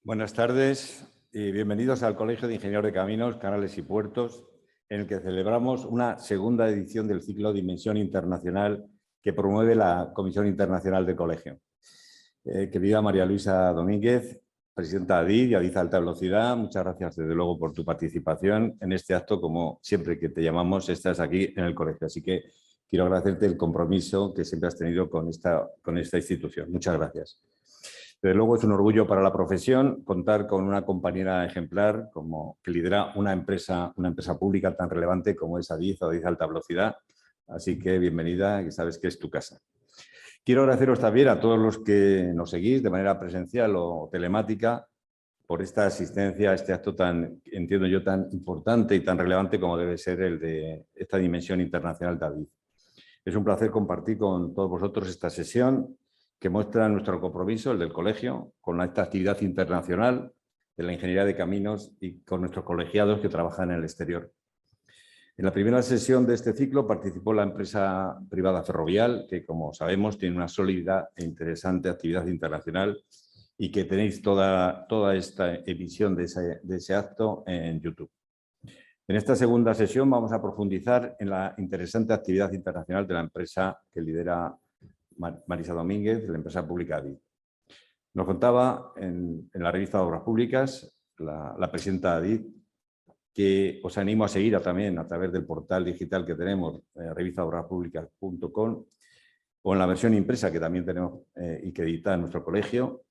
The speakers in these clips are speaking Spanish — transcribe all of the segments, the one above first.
Buenas tardes y bienvenidos al Colegio de Ingenieros de Caminos, Canales y Puertos, en el que celebramos una segunda edición del ciclo Dimensión Internacional que promueve la Comisión Internacional de Colegio. Querida María Luisa Domínguez, presidenta de ADIZ y ADIZ Alta Velocidad, muchas gracias desde luego por tu participación en este acto. Como siempre que te llamamos, estás aquí en el colegio, así que quiero agradecerte el compromiso que siempre has tenido con esta institución. Muchas gracias. Desde luego es un orgullo para la profesión contar con una compañera ejemplar que lidera una empresa pública tan relevante como es ADIZ o ADIZ Alta Velocidad. Así que bienvenida y sabes que es tu casa. Quiero agradeceros también a todos los que nos seguís de manera presencial o telemática por esta asistencia a este acto tan, entiendo yo, tan importante y tan relevante como debe ser el de esta dimensión internacional de ADIZ. Es un placer compartir con todos vosotros esta sesión que muestra nuestro compromiso, el del colegio, con esta actividad internacional de la ingeniería de caminos y con nuestros colegiados que trabajan en el exterior. En la primera sesión de este ciclo participó la empresa privada Ferrovial, que como sabemos tiene una sólida e interesante actividad internacional y que tenéis toda esta emisión de ese acto en YouTube. En esta segunda sesión vamos a profundizar en la interesante actividad internacional de la empresa que lidera Marisa Domínguez, la empresa pública ADIZ. Nos contaba en la revista de Obras Públicas la presidenta de ADIZ, que os animo a seguir también a través del portal digital que tenemos, revistaobraspublicas.com, o en la versión impresa que también tenemos y que edita en nuestro colegio,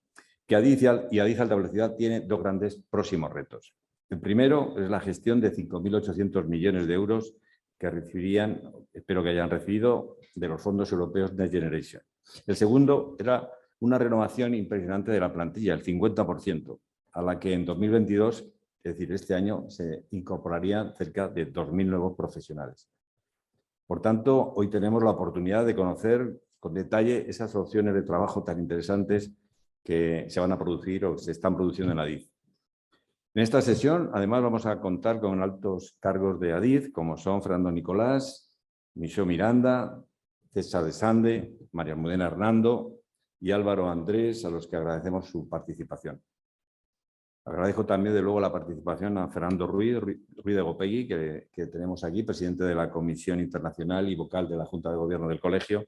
que ADIZ y ADIZ Alta Velocidad tiene dos grandes próximos retos. El primero es la gestión de 5.800 millones de euros que recibirían, espero que hayan recibido, de los fondos europeos Next Generation. El segundo era una renovación impresionante de la plantilla, el 50%, a la que en 2022, es decir, este año, se incorporarían cerca de 2.000 nuevos profesionales. Por tanto, hoy tenemos la oportunidad de conocer con detalle esas opciones de trabajo tan interesantes que se van a producir o se están produciendo en ADIZ. En esta sesión, además, vamos a contar con altos cargos de ADIZ, como son Fernando Nicolás, Michó Miranda, César de Sande, María Almudena Hernando y Álvaro Andrés, a los que agradecemos su participación. Agradezco también, de luego, la participación a Fernando Ruiz de Gopegui, que tenemos aquí, presidente de la Comisión Internacional y vocal de la Junta de Gobierno del Colegio,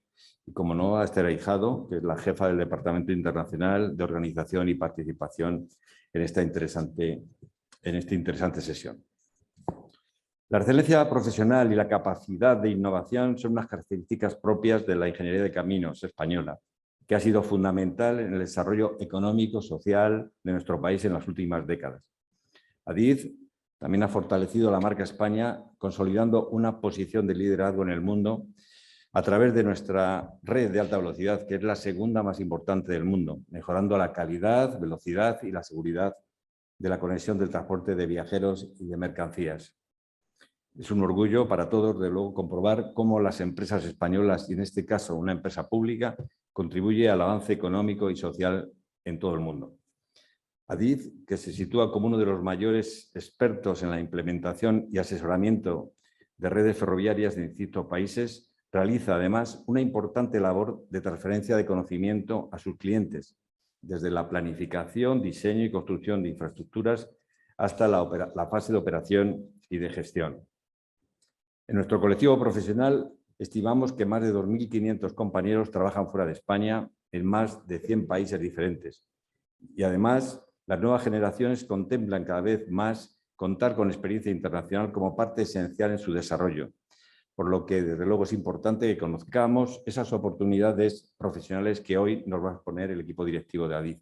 y, como no, a Esther Ahijado, que es la jefa del Departamento Internacional de Organización y Participación en esta interesante sesión. La excelencia profesional y la capacidad de innovación son unas características propias de la ingeniería de caminos española, que ha sido fundamental en el desarrollo económico, social de nuestro país en las últimas décadas. ADIZ también ha fortalecido la marca España, consolidando una posición de liderazgo en el mundo a través de nuestra red de alta velocidad, que es la segunda más importante del mundo, mejorando la calidad, velocidad y la seguridad de la conexión del transporte de viajeros y de mercancías. Es un orgullo para todos, de luego, comprobar cómo las empresas españolas, y en este caso una empresa pública, contribuye al avance económico y social en todo el mundo. ADIZ, que se sitúa como uno de los mayores expertos en la implementación y asesoramiento de redes ferroviarias de distintos países, realiza además una importante labor de transferencia de conocimiento a sus clientes, desde la planificación, diseño y construcción de infraestructuras hasta la fase de operación y de gestión. En nuestro colectivo profesional estimamos que más de 2.500 compañeros trabajan fuera de España en más de 100 países diferentes. Y además, las nuevas generaciones contemplan cada vez más contar con experiencia internacional como parte esencial en su desarrollo, por lo que desde luego es importante que conozcamos esas oportunidades profesionales que hoy nos va a exponer el equipo directivo de ADIZ.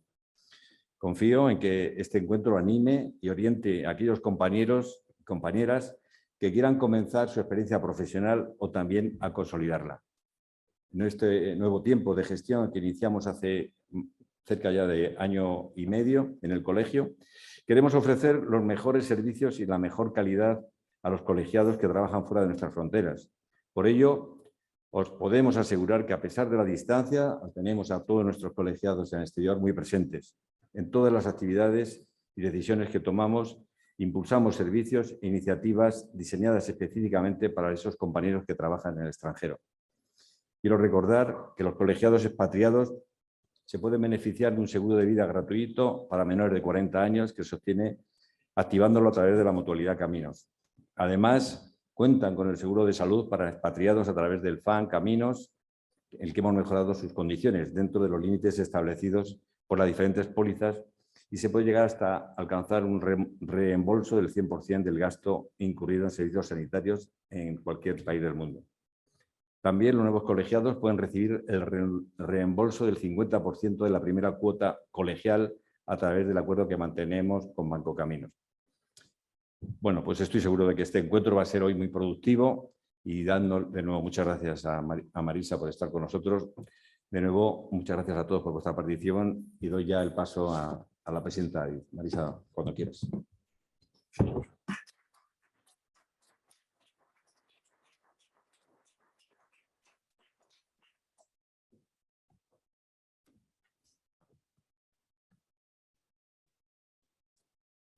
Confío en que este encuentro anime y oriente a aquellos compañeros y compañeras que quieran comenzar su experiencia profesional o también a consolidarla. En este nuevo tiempo de gestión que iniciamos hace cerca ya de año y medio en el colegio, queremos ofrecer los mejores servicios y la mejor calidad a los colegiados que trabajan fuera de nuestras fronteras. Por ello, os podemos asegurar que, a pesar de la distancia, tenemos a todos nuestros colegiados en el exterior muy presentes. En todas las actividades y decisiones que tomamos, impulsamos servicios e iniciativas diseñadas específicamente para esos compañeros que trabajan en el extranjero. Quiero recordar que los colegiados expatriados se pueden beneficiar de un seguro de vida gratuito para menores de 40 años que se obtiene activándolo a través de la Mutualidad Caminos. Además, cuentan con el seguro de salud para expatriados a través del FAN Caminos, el que hemos mejorado sus condiciones dentro de los límites establecidos por las diferentes pólizas, y se puede llegar hasta alcanzar un reembolso del 100% del gasto incurrido en servicios sanitarios en cualquier país del mundo. También los nuevos colegiados pueden recibir el reembolso del 50% de la primera cuota colegial a través del acuerdo que mantenemos con Banco Caminos. Bueno, pues estoy seguro de que este encuentro va a ser hoy muy productivo, y dando de nuevo muchas gracias a Marisa por estar con nosotros. De nuevo, muchas gracias a todos por vuestra participación, y doy ya el paso a la presidenta. Marisa, cuando quieras.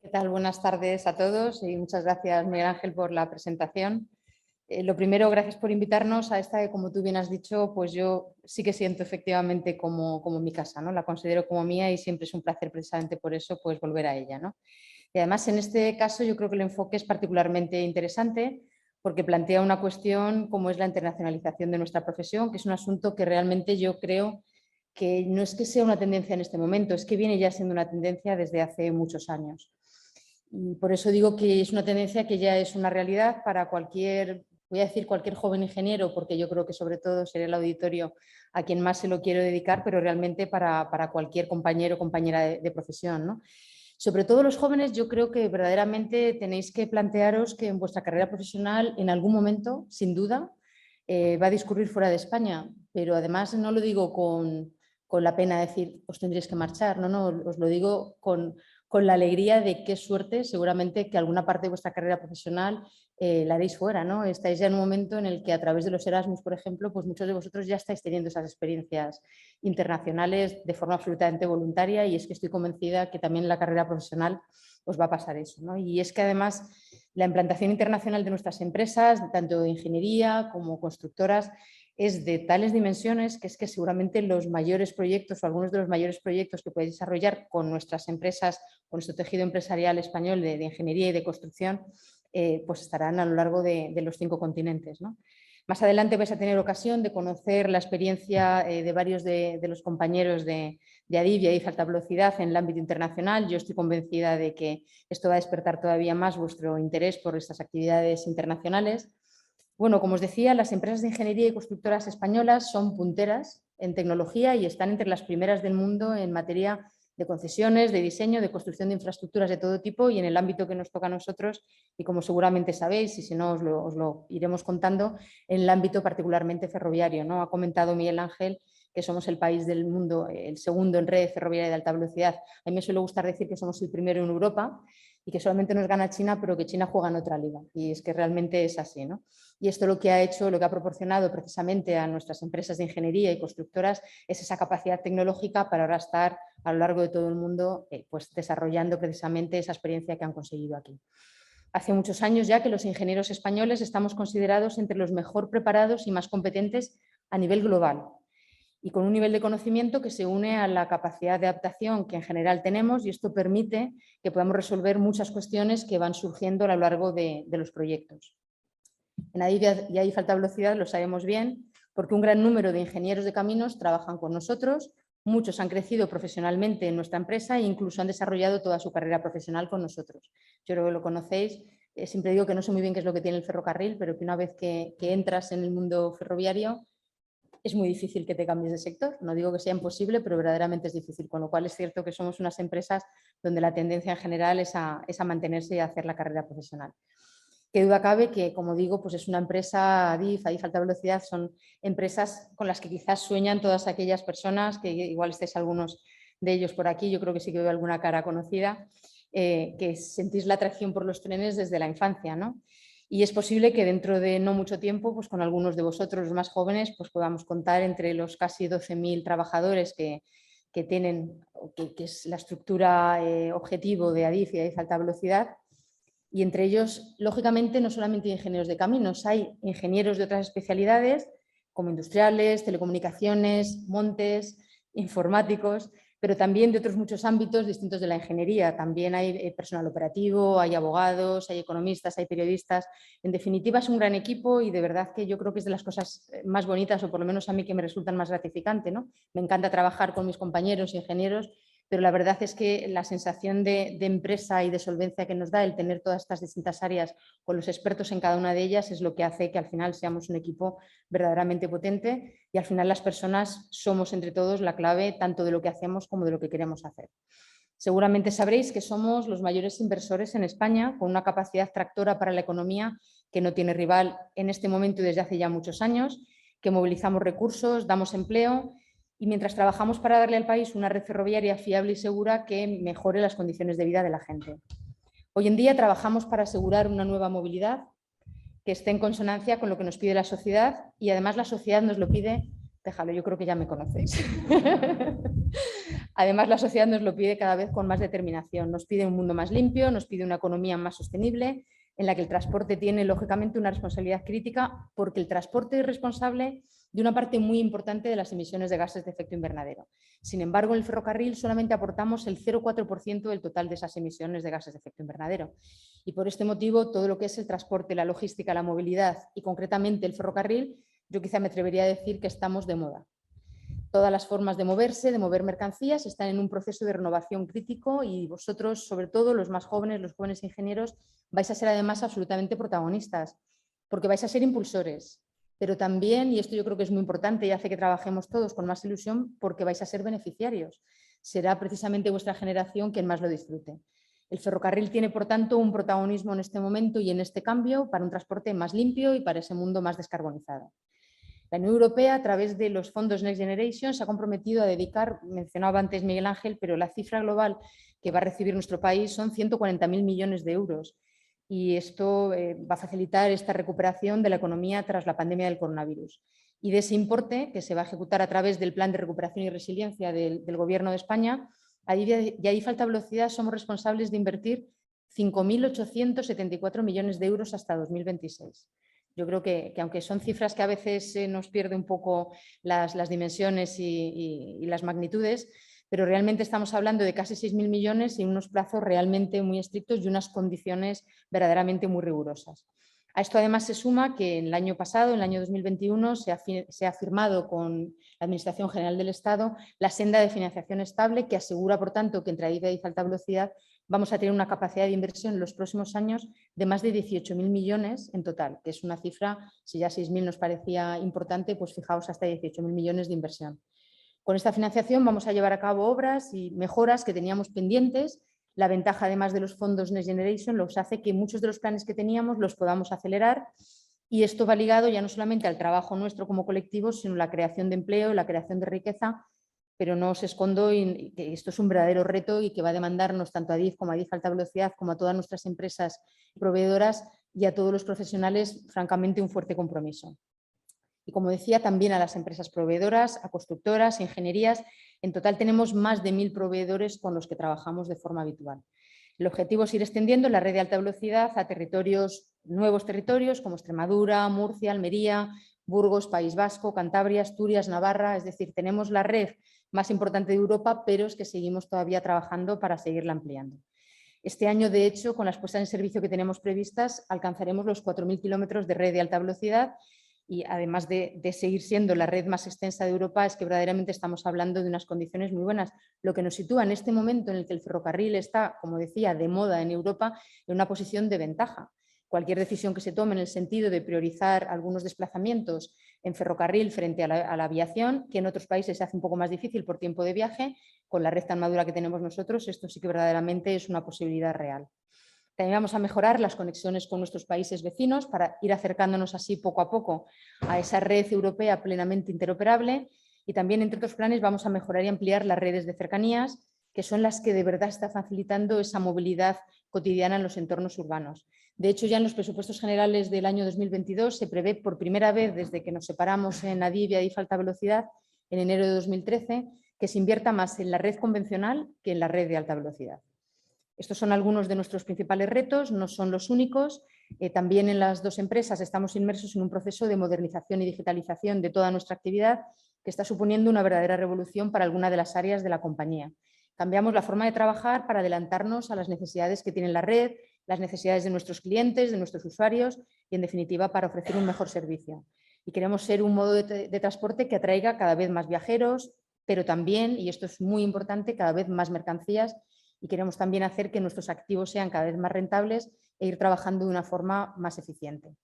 ¿Qué tal? Buenas tardes a todos y muchas gracias, Miguel Ángel, por la presentación. Lo primero, gracias por invitarnos a esta que, como tú bien has dicho, pues yo sí que siento efectivamente como mi casa, ¿no? La considero como mía y siempre es un placer precisamente por eso pues volver a ella, ¿no? Y además en este caso yo creo que el enfoque es particularmente interesante porque plantea una cuestión como es la internacionalización de nuestra profesión, que es un asunto que realmente yo creo que no es que sea una tendencia en este momento, es que viene ya siendo una tendencia desde hace muchos años. Y por eso digo que es una tendencia que ya es una realidad para cualquier, voy a decir cualquier joven ingeniero, porque yo creo que sobre todo será el auditorio a quien más se lo quiero dedicar, pero realmente para cualquier compañero o compañera de profesión, ¿no? Sobre todo los jóvenes, yo creo que verdaderamente tenéis que plantearos que en vuestra carrera profesional en algún momento, sin duda, va a discurrir fuera de España, pero además no lo digo con la pena de decir os tendréis que marchar, no, os lo digo con la alegría de qué suerte, seguramente que alguna parte de vuestra carrera profesional la haréis fuera, ¿no? Estáis ya en un momento en el que a través de los Erasmus, por ejemplo, pues muchos de vosotros ya estáis teniendo esas experiencias internacionales de forma absolutamente voluntaria, y es que estoy convencida que también en la carrera profesional os va a pasar eso, ¿no? Y es que además la implantación internacional de nuestras empresas, tanto de ingeniería como constructoras, es de tales dimensiones que es que seguramente los mayores proyectos o algunos de los mayores proyectos que podéis desarrollar con nuestras empresas, con nuestro tejido empresarial español de ingeniería y de construcción, pues estarán a lo largo de los 5 continentes, ¿no? Más adelante vais a tener ocasión de conocer la experiencia de varios de los compañeros de ADIF y ADIF Alta Velocidad en el ámbito internacional. Yo estoy convencida de que esto va a despertar todavía más vuestro interés por estas actividades internacionales. Bueno, como os decía, las empresas de ingeniería y constructoras españolas son punteras en tecnología y están entre las primeras del mundo en materia de concesiones, de diseño, de construcción de infraestructuras de todo tipo, y en el ámbito que nos toca a nosotros, y como seguramente sabéis, y si no os lo iremos contando, en el ámbito particularmente ferroviario, ¿no? Ha comentado Miguel Ángel que somos el país del mundo, el segundo en red ferroviaria de alta velocidad. A mí me suele gustar decir que somos el primero en Europa y que solamente nos gana China, pero que China juega en otra liga, y es que realmente es así, ¿no? Y esto lo que ha hecho, lo que ha proporcionado precisamente a nuestras empresas de ingeniería y constructoras es esa capacidad tecnológica para ahora estar a lo largo de todo el mundo pues desarrollando precisamente esa experiencia que han conseguido aquí. Hace muchos años ya que los ingenieros españoles estamos considerados entre los mejor preparados y más competentes a nivel global, y con un nivel de conocimiento que se une a la capacidad de adaptación que en general tenemos, y esto permite que podamos resolver muchas cuestiones que van surgiendo a lo largo de los proyectos. En ADIF y ADIF Alta Velocidad lo sabemos bien, porque un gran número de ingenieros de caminos trabajan con nosotros, muchos han crecido profesionalmente en nuestra empresa e incluso han desarrollado toda su carrera profesional con nosotros. Yo creo que lo conocéis, siempre digo que no sé muy bien qué es lo que tiene el ferrocarril, pero que una vez que entras en el mundo ferroviario es muy difícil que te cambies de sector. No digo que sea imposible, pero verdaderamente es difícil, con lo cual es cierto que somos unas empresas donde la tendencia en general es a mantenerse y a hacer la carrera profesional. Qué duda cabe que, como digo, pues es una empresa ADIF Alta Velocidad, son empresas con las que quizás sueñan todas aquellas personas, que igual estéis algunos de ellos por aquí, yo creo que sí que veo alguna cara conocida, que sentís la atracción por los trenes desde la infancia, ¿no? Y es posible que dentro de no mucho tiempo, pues con algunos de vosotros, los más jóvenes, pues podamos contar entre los casi 12.000 trabajadores que tienen, que es la estructura objetivo de ADIF y ADIF Alta Velocidad. Y entre ellos, lógicamente, no solamente ingenieros de caminos, hay ingenieros de otras especialidades como industriales, telecomunicaciones, montes, informáticos, pero también de otros muchos ámbitos distintos de la ingeniería. También hay personal operativo, hay abogados, hay economistas, hay periodistas. En definitiva, es un gran equipo y de verdad que yo creo que es de las cosas más bonitas, o por lo menos a mí que me resultan más gratificante, ¿no? Me encanta trabajar con mis compañeros ingenieros, pero la verdad es que la sensación de empresa y de solvencia que nos da el tener todas estas distintas áreas con los expertos en cada una de ellas es lo que hace que al final seamos un equipo verdaderamente potente, y al final las personas somos entre todos la clave tanto de lo que hacemos como de lo que queremos hacer. Seguramente sabréis que somos los mayores inversores en España, con una capacidad tractora para la economía que no tiene rival en este momento y desde hace ya muchos años, que movilizamos recursos, damos empleo y mientras trabajamos para darle al país una red ferroviaria fiable y segura que mejore las condiciones de vida de la gente. Hoy en día trabajamos para asegurar una nueva movilidad que esté en consonancia con lo que nos pide la sociedad, y además la sociedad nos lo pide, déjalo, yo creo que ya me conocéis. Además la sociedad nos lo pide cada vez con más determinación, nos pide un mundo más limpio, nos pide una economía más sostenible, en la que el transporte tiene lógicamente una responsabilidad crítica, porque el transporte es responsable de una parte muy importante de las emisiones de gases de efecto invernadero. Sin embargo, en el ferrocarril solamente aportamos el 0,4% del total de esas emisiones de gases de efecto invernadero. Y por este motivo, todo lo que es el transporte, la logística, la movilidad y concretamente el ferrocarril, yo quizá me atrevería a decir que estamos de moda. Todas las formas de moverse, de mover mercancías, están en un proceso de renovación crítico y vosotros, sobre todo los más jóvenes, los jóvenes ingenieros, vais a ser además absolutamente protagonistas, porque vais a ser impulsores, pero también, y esto yo creo que es muy importante y hace que trabajemos todos con más ilusión, porque vais a ser beneficiarios. Será precisamente vuestra generación quien más lo disfrute. El ferrocarril tiene, por tanto, un protagonismo en este momento y en este cambio para un transporte más limpio y para ese mundo más descarbonizado. La Unión Europea, a través de los fondos Next Generation, se ha comprometido a dedicar, mencionaba antes Miguel Ángel, pero la cifra global que va a recibir nuestro país son 140.000 millones de euros. Y esto va a facilitar esta recuperación de la economía tras la pandemia del coronavirus. Y de ese importe, que se va a ejecutar a través del Plan de Recuperación y Resiliencia del Gobierno de España, y ahí falta velocidad, somos responsables de invertir 5.874 millones de euros hasta 2026. Yo creo que aunque son cifras que a veces nos pierde un poco las dimensiones y las magnitudes, pero realmente estamos hablando de casi 6.000 millones y unos plazos realmente muy estrictos y unas condiciones verdaderamente muy rigurosas. A esto además se suma que en el año pasado, en el año 2021, se ha firmado con la Administración General del Estado la senda de financiación estable, que asegura, por tanto, que entre Adif y alta velocidad vamos a tener una capacidad de inversión en los próximos años de más de 18.000 millones en total, que es una cifra, si ya 6.000 nos parecía importante, pues fijaos hasta 18.000 millones de inversión. Con esta financiación vamos a llevar a cabo obras y mejoras que teníamos pendientes. La ventaja, además de los fondos Next Generation, los hace que muchos de los planes que teníamos los podamos acelerar, y esto va ligado ya no solamente al trabajo nuestro como colectivo, sino a la creación de empleo, la creación de riqueza, pero no os escondo que esto es un verdadero reto y que va a demandarnos tanto a Adif como a Adif Alta Velocidad, como a todas nuestras empresas proveedoras y a todos los profesionales, francamente, un fuerte compromiso. Y como decía, también a las empresas proveedoras, a constructoras, ingenierías. En total tenemos más de 1.000 proveedores con los que trabajamos de forma habitual. El objetivo es ir extendiendo la red de alta velocidad a nuevos territorios como Extremadura, Murcia, Almería, Burgos, País Vasco, Cantabria, Asturias, Navarra. Es decir, tenemos la red más importante de Europa, pero es que seguimos todavía trabajando para seguirla ampliando. Este año, de hecho, con las puestas en servicio que tenemos previstas, alcanzaremos los 4.000 kilómetros de red de alta velocidad, y además de seguir siendo la red más extensa de Europa, es que verdaderamente estamos hablando de unas condiciones muy buenas, lo que nos sitúa en este momento en el que el ferrocarril está, como decía, de moda en Europa, en una posición de ventaja. Cualquier decisión que se tome en el sentido de priorizar algunos desplazamientos en ferrocarril frente a la aviación, que en otros países se hace un poco más difícil por tiempo de viaje, con la red tan madura que tenemos nosotros, esto sí que verdaderamente es una posibilidad real. También vamos a mejorar las conexiones con nuestros países vecinos para ir acercándonos así poco a poco a esa red europea plenamente interoperable, y también, entre otros planes, vamos a mejorar y ampliar las redes de cercanías, que son las que de verdad están facilitando esa movilidad cotidiana en los entornos urbanos. De hecho, ya en los presupuestos generales del año 2022 se prevé por primera vez desde que nos separamos en Adif y Adif Alta Velocidad, en enero de 2013, que se invierta más en la red convencional que en la red de alta velocidad. Estos son algunos de nuestros principales retos, no son los únicos. También en las dos empresas estamos inmersos en un proceso de modernización y digitalización de toda nuestra actividad, que está suponiendo una verdadera revolución para alguna de las áreas de la compañía. Cambiamos la forma de trabajar para adelantarnos a las necesidades que tiene la red, las necesidades de nuestros clientes, de nuestros usuarios y, en definitiva, para ofrecer un mejor servicio. Y queremos ser un modo de transporte que atraiga cada vez más viajeros, pero también, y esto es muy importante, cada vez más mercancías, y queremos también hacer que nuestros activos sean cada vez más rentables e ir trabajando de una forma más eficiente.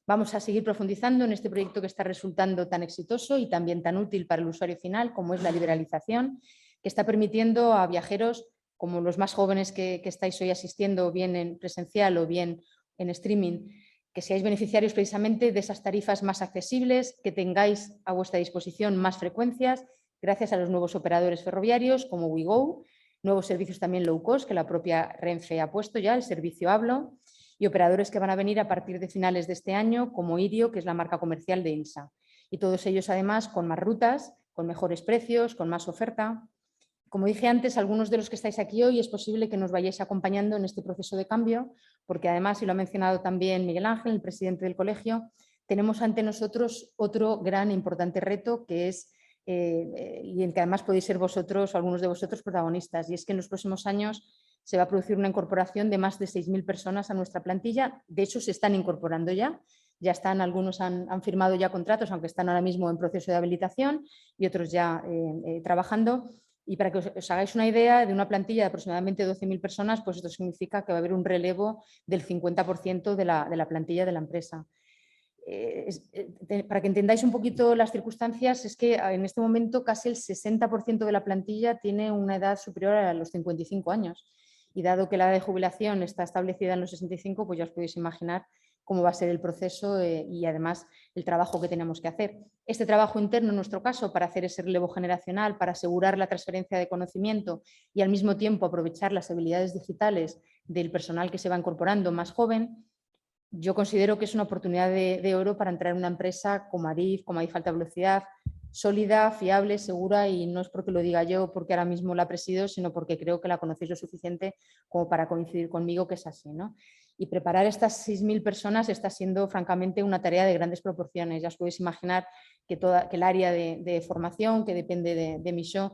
Vamos a seguir profundizando en este proyecto que está resultando tan exitoso y también tan útil para el usuario final, como es la liberalización, que está permitiendo a viajeros como los más jóvenes que estáis hoy asistiendo, bien en presencial o bien en streaming, que seáis beneficiarios precisamente de esas tarifas más accesibles, que tengáis a vuestra disposición más frecuencias gracias a los nuevos operadores ferroviarios como WeGo, nuevos servicios también low cost que la propia Renfe ha puesto ya, el servicio Hablo, y operadores que van a venir a partir de finales de este año como Irio, que es la marca comercial de INSA. Y todos ellos además con más rutas, con mejores precios, con más oferta. Como dije antes, algunos de los que estáis aquí hoy es posible que nos vayáis acompañando en este proceso de cambio, porque además, y lo ha mencionado también Miguel Ángel, el presidente del colegio, tenemos ante nosotros otro gran e importante reto que es, y en que además podéis ser vosotros o algunos de vosotros protagonistas, y es que en los próximos años se va a producir una incorporación de más de 6.000 personas a nuestra plantilla. De hecho, se están incorporando ya están, algunos han firmado ya contratos, aunque están ahora mismo en proceso de habilitación y otros ya trabajando. Y para que os hagáis una idea, de una plantilla de aproximadamente 12.000 personas, pues esto significa que va a haber un relevo del 50% de la plantilla de la empresa. Para que entendáis un poquito las circunstancias, es que en este momento casi el 60% de la plantilla tiene una edad superior a los 55 años. Y dado que la edad de jubilación está establecida en los 65, pues ya os podéis imaginar cómo va a ser el proceso y además el trabajo que tenemos que hacer. Este trabajo interno, en nuestro caso, para hacer ese relevo generacional, para asegurar la transferencia de conocimiento y al mismo tiempo aprovechar las habilidades digitales del personal que se va incorporando más joven, yo considero que es una oportunidad de oro para entrar en una empresa como Adif Alta Velocidad, sólida, fiable, segura, y no es porque lo diga yo, porque ahora mismo la presido, sino porque creo que la conocéis lo suficiente como para coincidir conmigo que es así, ¿no? Y preparar estas 6.000 personas está siendo francamente una tarea de grandes proporciones. Ya os podéis imaginar que el área de formación, que depende de Michaud,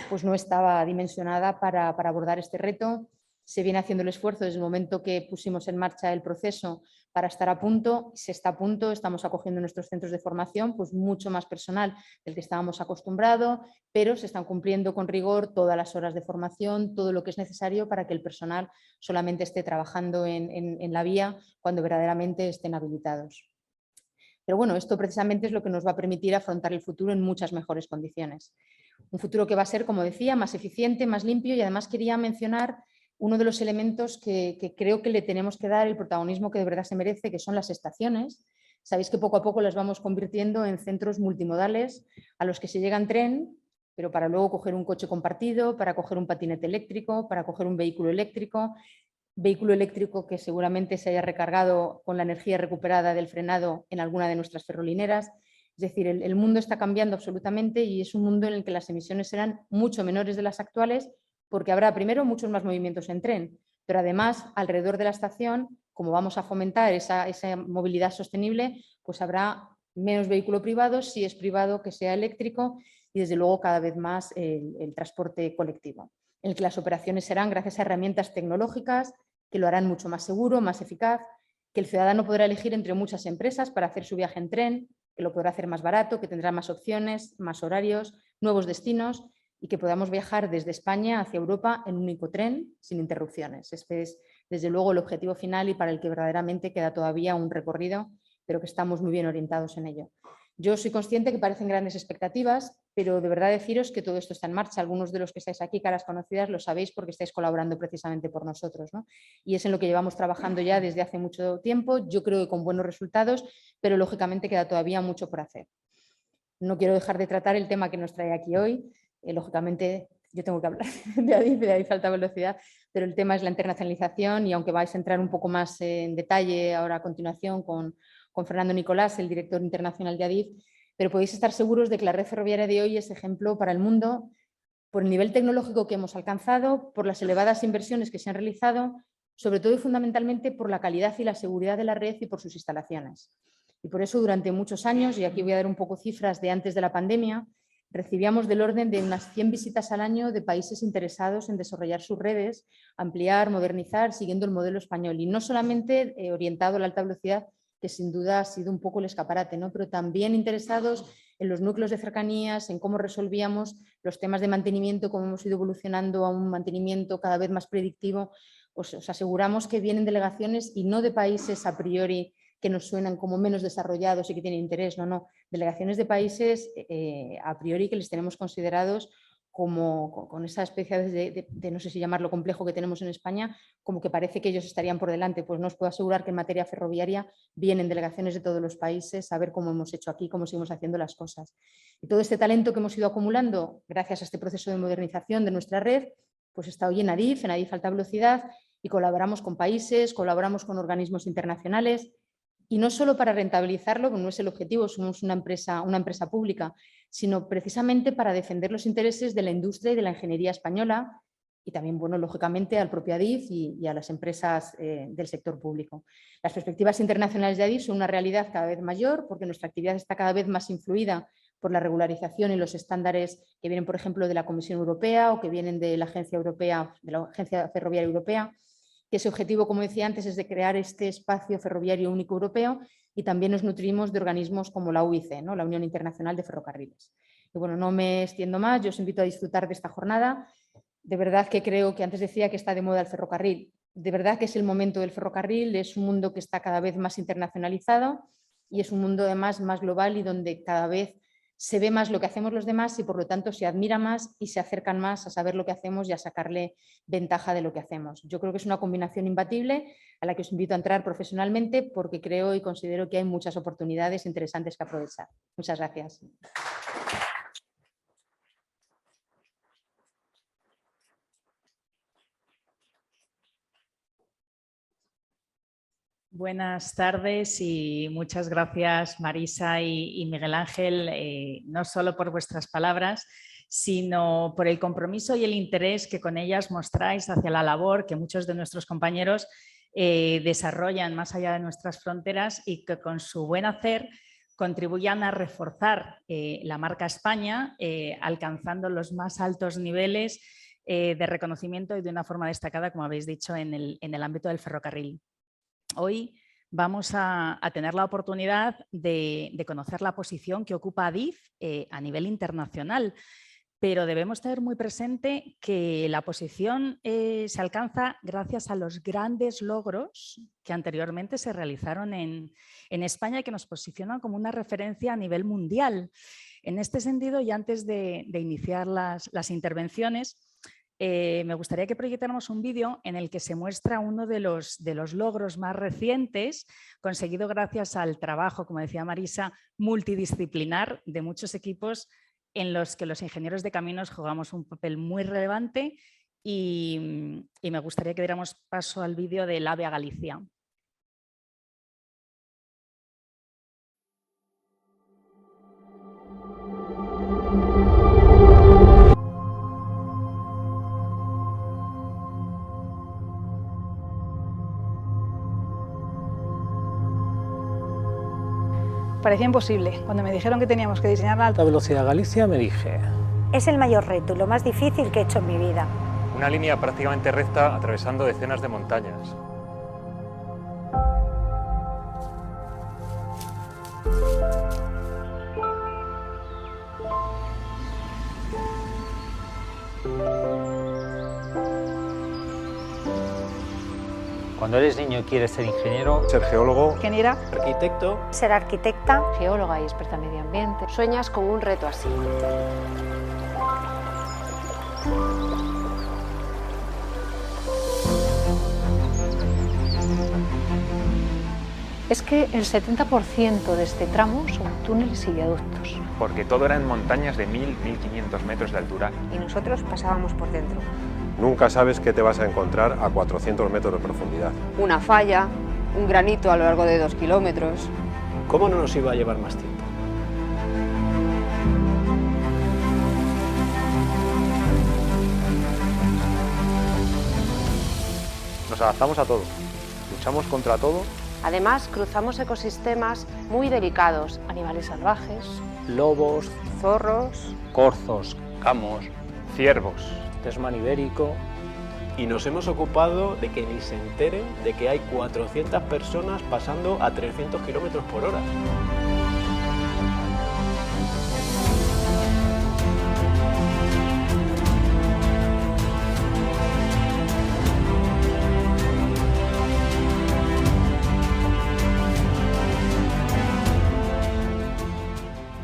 pues no estaba dimensionada para abordar este reto. Se viene haciendo el esfuerzo desde el momento que pusimos en marcha el proceso para estar a punto, se está a punto, estamos acogiendo en nuestros centros de formación pues mucho más personal del que estábamos acostumbrados, pero se están cumpliendo con rigor todas las horas de formación, todo lo que es necesario para que el personal solamente esté trabajando en la vía cuando verdaderamente estén habilitados. Pero bueno, esto precisamente es lo que nos va a permitir afrontar el futuro en muchas mejores condiciones. Un futuro que va a ser, como decía, más eficiente, más limpio, y además quería mencionar uno de los elementos que creo que le tenemos que dar el protagonismo que de verdad se merece, que son las estaciones. Sabéis que poco a poco las vamos convirtiendo en centros multimodales a los que se llega en tren, pero para luego coger un coche compartido, para coger un patinete eléctrico, para coger un vehículo eléctrico que seguramente se haya recargado con la energía recuperada del frenado en alguna de nuestras ferrolineras. Es decir, el mundo está cambiando absolutamente y es un mundo en el que las emisiones serán mucho menores de las actuales, porque habrá primero muchos más movimientos en tren, pero además alrededor de la estación, como vamos a fomentar esa movilidad sostenible, pues habrá menos vehículo privado, si es privado que sea eléctrico, y desde luego cada vez más el transporte colectivo, en el que las operaciones serán gracias a herramientas tecnológicas que lo harán mucho más seguro, más eficaz, que el ciudadano podrá elegir entre muchas empresas para hacer su viaje en tren, que lo podrá hacer más barato, que tendrá más opciones, más horarios, nuevos destinos, y que podamos viajar desde España hacia Europa en un único tren sin interrupciones. Este es, desde luego, el objetivo final y para el que verdaderamente queda todavía un recorrido, pero que estamos muy bien orientados en ello. Yo soy consciente que parecen grandes expectativas, pero de verdad deciros que todo esto está en marcha. Algunos de los que estáis aquí, caras conocidas, lo sabéis porque estáis colaborando precisamente por nosotros, ¿no? Y es en lo que llevamos trabajando ya desde hace mucho tiempo, yo creo que con buenos resultados, pero lógicamente queda todavía mucho por hacer. No quiero dejar de tratar el tema que nos trae aquí hoy. Lógicamente, yo tengo que hablar de Adif Alta Velocidad, pero el tema es la internacionalización, y aunque vais a entrar un poco más en detalle ahora a continuación con Fernando Nicolás, el director internacional de Adif, pero podéis estar seguros de que la red ferroviaria de hoy es ejemplo para el mundo por el nivel tecnológico que hemos alcanzado, por las elevadas inversiones que se han realizado, sobre todo y fundamentalmente por la calidad y la seguridad de la red y por sus instalaciones. Y por eso durante muchos años, y aquí voy a dar un poco cifras de antes de la pandemia, recibíamos del orden de unas 100 visitas al año de países interesados en desarrollar sus redes, ampliar, modernizar, siguiendo el modelo español. Y no solamente orientado a la alta velocidad, que sin duda ha sido un poco el escaparate, ¿no? Pero también interesados en los núcleos de cercanías, en cómo resolvíamos los temas de mantenimiento, cómo hemos ido evolucionando a un mantenimiento cada vez más predictivo. Os aseguramos que vienen delegaciones y no de países a priori que nos suenan como menos desarrollados y que tienen interés, no, delegaciones de países a priori que les tenemos considerados como con esa especie de no sé si llamarlo complejo que tenemos en España, como que parece que ellos estarían por delante. Pues no os puedo asegurar que en materia ferroviaria vienen delegaciones de todos los países a ver cómo hemos hecho aquí, cómo seguimos haciendo las cosas. Y todo este talento que hemos ido acumulando gracias a este proceso de modernización de nuestra red, pues está hoy en Adif Alta Velocidad, y colaboramos con países, colaboramos con organismos internacionales. Y no solo para rentabilizarlo, no es el objetivo, somos una empresa pública, sino precisamente para defender los intereses de la industria y de la ingeniería española y también, bueno, lógicamente al propio Adif y a las empresas del sector público. Las perspectivas internacionales de Adif son una realidad cada vez mayor porque nuestra actividad está cada vez más influida por la regularización y los estándares que vienen, por ejemplo, de la Comisión Europea o que vienen de la Agencia Ferroviaria Europea, que ese objetivo, como decía antes, es de crear este espacio ferroviario único europeo, y también nos nutrimos de organismos como la UIC, ¿no? La Unión Internacional de Ferrocarriles. Y bueno, no me extiendo más, yo os invito a disfrutar de esta jornada. De verdad que creo que antes decía que está de moda el ferrocarril. De verdad que es el momento del ferrocarril, es un mundo que está cada vez más internacionalizado y es un mundo además más global y donde cada vez se ve más lo que hacemos los demás y por lo tanto se admira más y se acercan más a saber lo que hacemos y a sacarle ventaja de lo que hacemos. Yo creo que es una combinación imbatible a la que os invito a entrar profesionalmente porque creo y considero que hay muchas oportunidades interesantes que aprovechar. Muchas gracias. Buenas tardes y muchas gracias Marisa y Miguel Ángel, no solo por vuestras palabras, sino por el compromiso y el interés que con ellas mostráis hacia la labor que muchos de nuestros compañeros desarrollan más allá de nuestras fronteras y que con su buen hacer contribuyan a reforzar la marca España, alcanzando los más altos niveles de reconocimiento y de una forma destacada, como habéis dicho, en el ámbito del ferrocarril. Hoy vamos a tener la oportunidad de conocer la posición que ocupa Adif a nivel internacional, pero debemos tener muy presente que la posición se alcanza gracias a los grandes logros que anteriormente se realizaron en España y que nos posicionan como una referencia a nivel mundial. En este sentido, y antes de iniciar las intervenciones, me gustaría que proyectáramos un vídeo en el que se muestra uno de los logros más recientes conseguido gracias al trabajo, como decía Marisa, multidisciplinar de muchos equipos en los que los ingenieros de caminos jugamos un papel muy relevante y me gustaría que diéramos paso al vídeo del AVE a Galicia. Parecía imposible. Cuando me dijeron que teníamos que diseñar la alta velocidad Galicia, me dije... Es el mayor reto y lo más difícil que he hecho en mi vida. Una línea prácticamente recta atravesando decenas de montañas. Cuando eres niño y quieres ser ingeniero, Ser geólogo, Ingeniera, arquitecto, Ser arquitecta, Geóloga y experta en medio ambiente. Sueñas con un reto así. Es que el 70% de este tramo son túneles y viaductos. porque todo era en montañas de 1000-1500 metros de altura. Y nosotros pasábamos por dentro. Nunca sabes qué te vas a encontrar a 400 metros de profundidad. Una falla, un granito a lo largo de 2 kilómetros. ¿cómo no nos iba a llevar más tiempo? Nos adaptamos a todo, luchamos contra todo Además, cruzamos ecosistemas muy delicados. Animales salvajes, Lobos, Zorros, corzos, camos, Ciervos. tesman ibérico. Y nos hemos ocupado de que ni se enteren de que hay 400 personas pasando a 300 kilómetros por hora.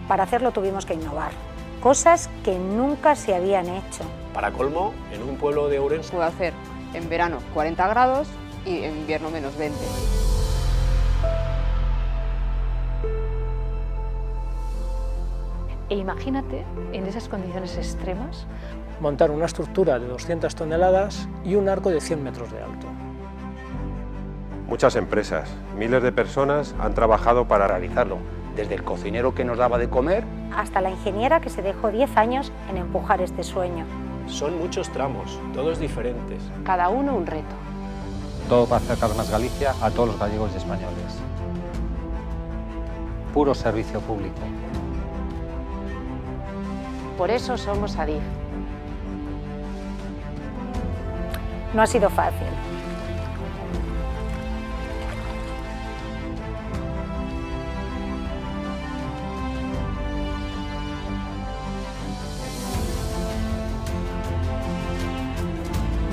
Para hacerlo tuvimos que innovar, cosas que nunca se habían hecho. Para colmo, en un pueblo de Ourense puede hacer en verano 40 grados y en invierno menos 20. e imagínate en esas condiciones extremas. Montar una estructura de 200 toneladas y un arco de 100 metros de alto. Muchas empresas, miles de personas han trabajado para realizarlo. Desde el cocinero que nos daba de comer Hasta la ingeniera que se dejó 10 años en empujar este sueño. son muchos tramos, todos diferentes. Cada uno un reto. Todo para acercar más Galicia a todos los gallegos y españoles. Puro servicio público. Por eso somos Adif. No ha sido fácil.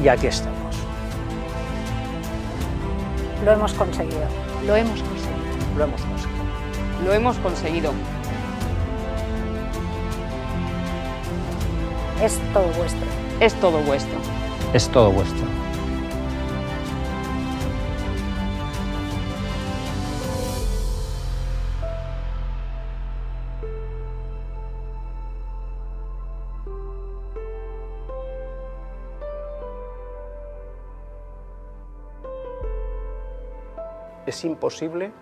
Y aquí estamos. Lo hemos conseguido. Lo hemos conseguido. Lo hemos conseguido. Lo hemos conseguido. Es todo vuestro. Es todo vuestro. Es todo vuestro. Es imposible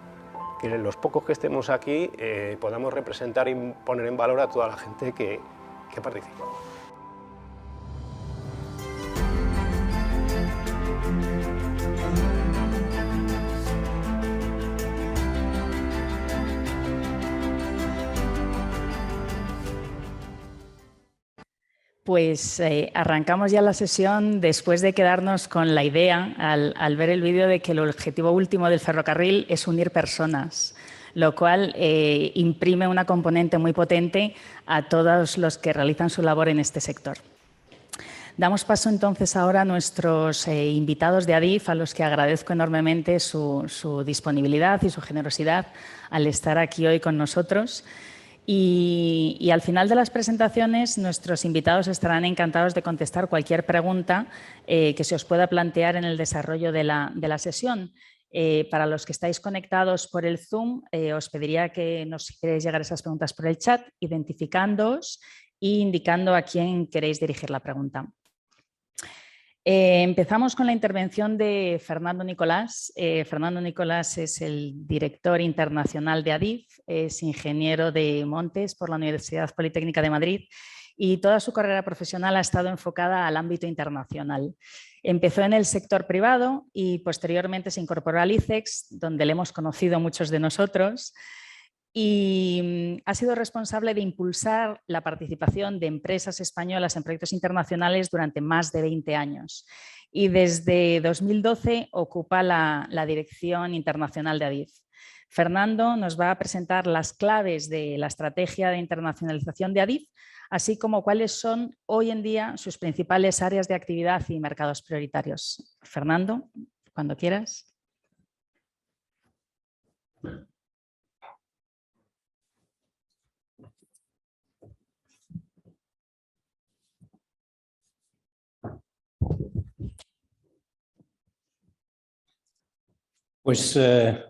que los pocos que estemos aquí podamos representar y poner en valor a toda la gente que participa. Pues arrancamos ya la sesión después de quedarnos con la idea, al ver el vídeo, de que el objetivo último del ferrocarril es unir personas, lo cual imprime una componente muy potente a todos los que realizan su labor en este sector. Damos paso entonces ahora a nuestros invitados de Adif, a los que agradezco enormemente su disponibilidad y su generosidad al estar aquí hoy con nosotros. Y al final de las presentaciones, nuestros invitados estarán encantados de contestar cualquier pregunta que se os pueda plantear en el desarrollo de la sesión. Para los que estáis conectados por el Zoom, os pediría que nos hicierais llegar esas preguntas por el chat, identificándoos e indicando a quién queréis dirigir la pregunta. Empezamos con la intervención de Fernando Nicolás. Fernando Nicolás es el director internacional de Adif, es ingeniero de montes por la Universidad Politécnica de Madrid y toda su carrera profesional ha estado enfocada al ámbito internacional. Empezó en el sector privado y posteriormente se incorporó al ICEX, donde le hemos conocido muchos de nosotros, y ha sido responsable de impulsar la participación de empresas españolas en proyectos internacionales durante más de 20 años. Y desde 2012 ocupa la dirección internacional de Adif. Fernando nos va a presentar las claves de la estrategia de internacionalización de Adif, así como cuáles son hoy en día sus principales áreas de actividad y mercados prioritarios. Fernando, cuando quieras. Pues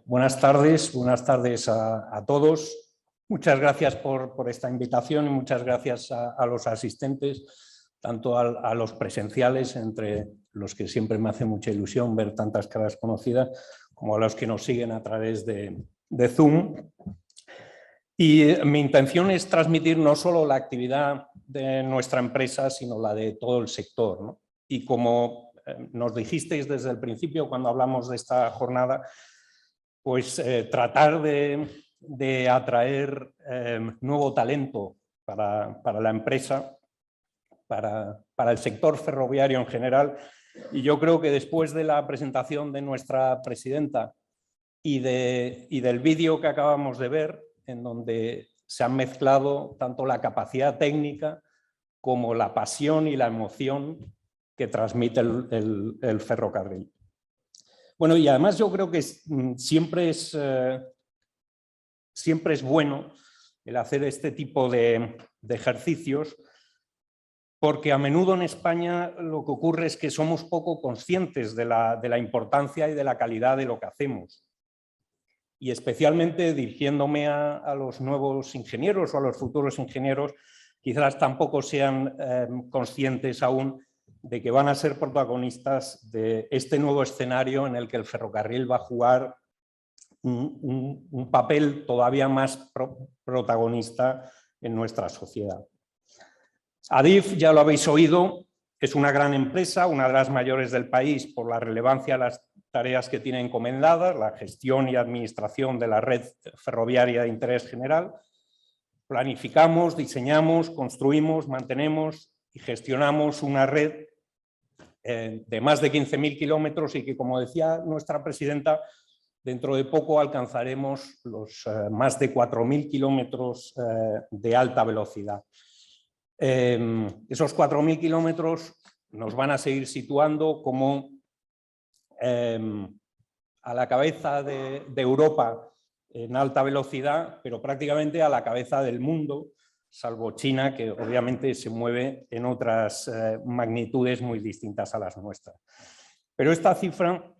buenas tardes a todos. Muchas gracias por esta invitación y muchas gracias a los asistentes, tanto a los presenciales, entre los que siempre me hace mucha ilusión ver tantas caras conocidas, como a los que nos siguen a través de Zoom. Y mi intención es transmitir no solo la actividad de nuestra empresa, sino la de todo el sector, ¿no? Y como nos dijisteis desde el principio cuando hablamos de esta jornada, pues tratar de atraer nuevo talento para la empresa, para el sector ferroviario en general. Y yo creo que después de la presentación de nuestra presidenta y del vídeo que acabamos de ver, en donde se han mezclado tanto la capacidad técnica como la pasión y la emoción que transmite el ferrocarril. Bueno, y además yo creo que siempre es bueno el hacer este tipo de ejercicios, porque a menudo en España lo que ocurre es que somos poco conscientes de la importancia y de la calidad de lo que hacemos. Y especialmente dirigiéndome a los nuevos ingenieros o a los futuros ingenieros, quizás tampoco sean conscientes aún de que van a ser protagonistas de este nuevo escenario en el que el ferrocarril va a jugar un papel todavía más protagonista en nuestra sociedad. Adif, ya lo habéis oído, es una gran empresa, una de las mayores del país por la relevancia de las tareas que tiene encomendadas, la gestión y administración de la red ferroviaria de interés general. Planificamos, diseñamos, construimos, mantenemos y gestionamos una red de más de 15.000 kilómetros y que, como decía nuestra presidenta, dentro de poco alcanzaremos los más de 4.000 kilómetros de alta velocidad. Esos 4.000 kilómetros nos van a seguir situando como a la cabeza de Europa en alta velocidad, pero prácticamente a la cabeza del mundo, salvo China, que obviamente se mueve en otras magnitudes muy distintas a las nuestras. Pero esta cifra